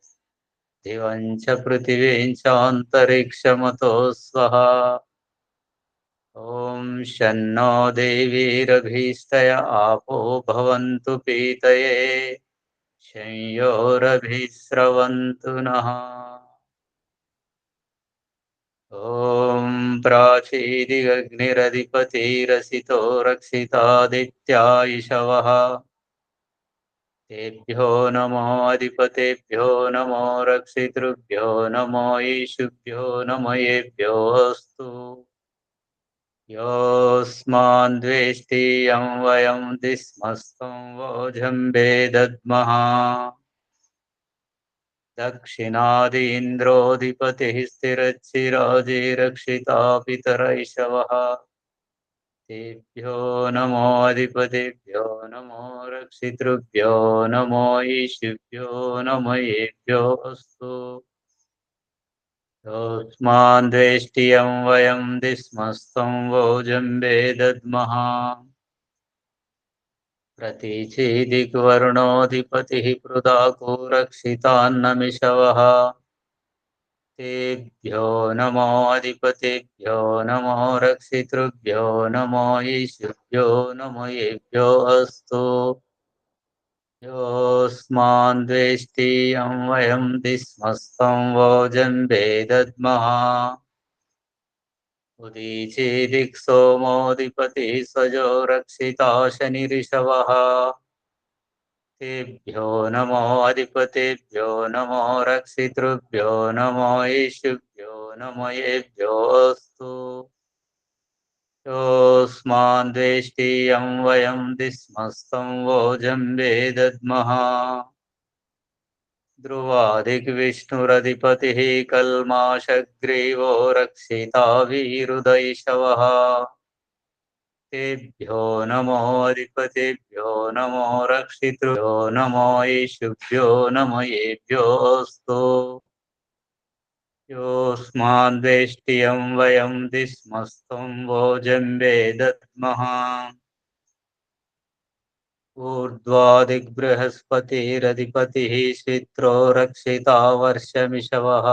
दिवं च पृथिवीं चान्तरिक्षमतो स्वः ॐ शन्नो देवीरभीष्टय आपो भवन्तु पीतये संयोरभिस्रवन्तु नः। ॐ प्राचीदिगग्निरधिपतिरसितो रक्षितादित्या इषवः तेभ्यो नमो अधिपतेभ्यो नमो रक्षितृभ्यो नमो ईशुभ्यो नमो येभ्योऽस्तु योऽस्मान् द्वेष्टि यं वयं दिस्मस्तं वोजम्बे दद्मः दक्षिणादि इन्द्रोऽधिपतिः स्थिरच्चिराजिरक्षिता पितरैषवः तेभ्यो नमो अधिपतिभ्यो नमो रक्षितृभ्यो नमो ईशुभ्यो नमो येभ्योऽस्तु योऽस्मान् द्वेष्टि यं वयं दिस्मस्तं वोजम्बे दद्मः प्रतीचीदिग्वर्णोऽधिपतिः पृदाको रक्षितान्नमिषवः तेभ्यो नमो अधिपतिभ्यो नमो रक्षितृभ्यो नमो ईशुभ्यो नमो येभ्योऽस्तु योऽस्मान् द्वेष्टि यं वयं दिस्मस्तं वोजम्बे दद्मः उदीचीदिक् सोमोऽधिपतिः स्वजो रक्षिता शनिरिषवः तेभ्यो नमो अधिपतेभ्यो नमो रक्षितृभ्यो नमो ईशुभ्यो नमो येभ्योऽस्तु योऽस्मान् द्वेष्टि यं वयं दिस्मस्तं वोजम्बे दद्मः ध्रुवादिग्विष्णुरधिपतिः कल्माषग्रीवो रक्षिता वीरुदैषवः तेभ्यो नमो अधिपतिभ्यो नमो रक्षितृभ्यो नमो ईशुभ्यो नमो येभ्योऽस्तु योऽस्मान् द्वेष्टि यं वयं दिस्मस्तं वोजम्बे दद्मः ऊर्ध्वादिग्बृहस्पतिरधिपतिः श्वित्रो रक्षिता वर्षमिषवः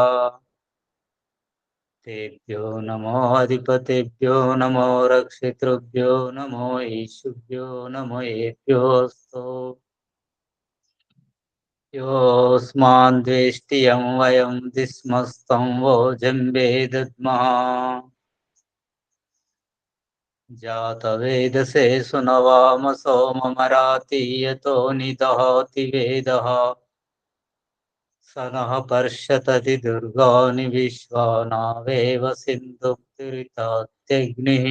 तेभ्यो नमो अधिपतेभ्यो नमो रक्षितृभ्यो नमो ईशुभ्यो नमो येभ्योऽस्तु योऽस्मान् द्वेष्टियं वयं दिस्मस्तं वो जम्बे दद्मः जातवेदसे सुनवामसो ममराति यतो निदहति वेदः स नः पर्षतति दुर्गाणि विश्वानावेव सिन्धुक्तिरितात्यग्निः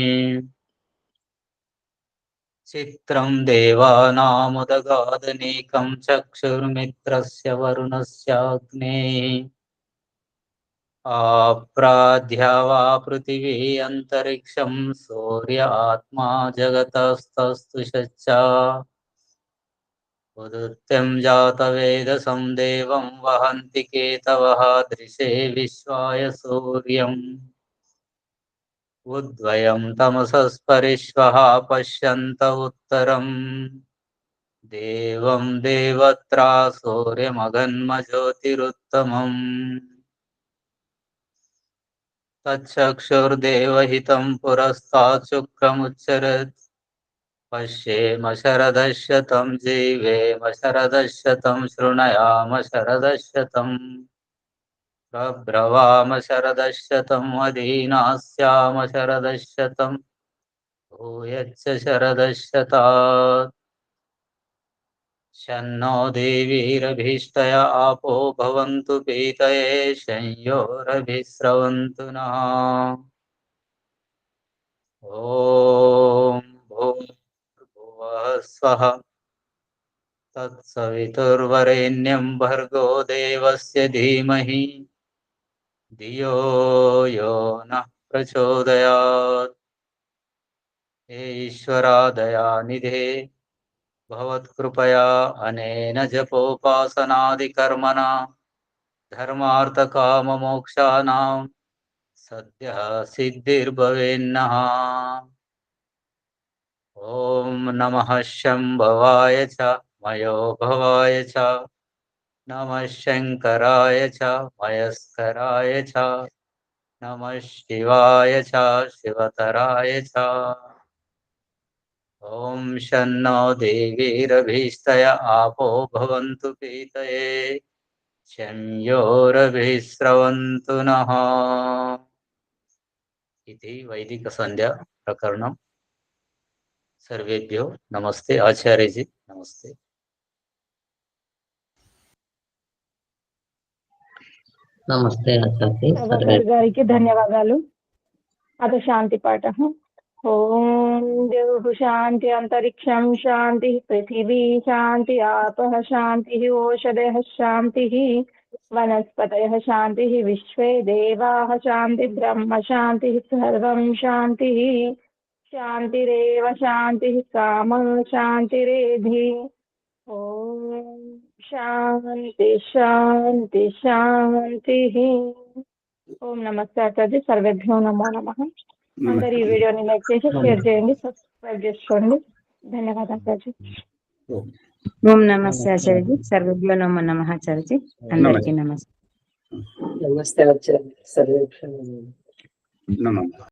चित्रं देवानामुदगादनीकं चक्षुर्मित्रस्य वरुणस्याग्नेः आप्राध्या वा पृथिवी अन्तरिक्षं सूर्य आत्मा जगतस्तस्तु शच्चा उदुत्यं जातवेदसं देवं वहन्ति केतवः दृशे विश्वाय सूर्यम् उद्वयं तमसस्परिष्वः पश्यन्त उत्तरम् देवं देवत्रा सूर्यमगन्मज्योतिरुत्तमम् तच्चक्षुर्देवहितं पुरस्तात् शुक्रमुच्चरत् पश्येम शरदशतं जीवेम शरदशतं शृणयाम शरदशतं प्रब्रवाम शरदशतं अधीनास्याम शरदशतं भूयच्च शरदशतात् शन्नो देवीरभीष्टय आपो भवन्तु पीतये शंयोरभिस्रवन्तु नः ॐ भूर्भुवः स्वः तत्सवितुर्वरेण्यं भर्गो देवस्य धीमहि धियो यो नः प्रचोदयात् हे ईश्वरादयानिधे भवत्कृपया अनेन जपोपासनादिकर्मणा धर्मार्थकाममोक्षाणां सद्यः सिद्धिर्भवेन्नः ॐ नमः शम्भवाय च मयोभवाय च नमः शङ्कराय च मयस्कराय च नमः शिवाय च शिवतराय च ॐ शन्नो देवीरभीष्टय आपो भवन्तु पीतये शंयोरभिस्रवन्तु नः इति वैदिकसन्ध्या प्रकरणं सर्वेभ्यो नमस्ते आचार्यजी नमस्ते
నమస్తే ఆచార్య
ప్రభాకర్ గారికి ధన్యవాదాలు. అత శాంతి పాఠ. ఓం ద్యౌః శాంతి అంతరిక్షం శాంతి పృథివీ శాంతి ఆపః శాంతి ఓషధయః శాంతి వనస్పతయః శాంతి విశ్వే దేవాః శాంతి బ్రహ్మ శాంతి సర్వం శాంతి శాంతిరేవ శాంతి కామః శాంతిరేధి. ఓం శాంతి శాంతి శాంతి. ఓం నమస్తే ఆచార్య. సర్వేభ్యో నమో నమః. అందరు ఈ వీడియోని లైక్ చేసి షేర్ చేయండి, సబ్స్క్రైబ్ చేసుకోండి. ధన్యవాదాలు ఆచార్య.
ఓం నమస్తే ఆచార్యజీ. సర్వేభ్యో నమో నమః ఆచార్యజీ. అందరికీ నమస్తే.
నమస్తే ఆచార్య. సర్వేభ్యో
నమస్తే.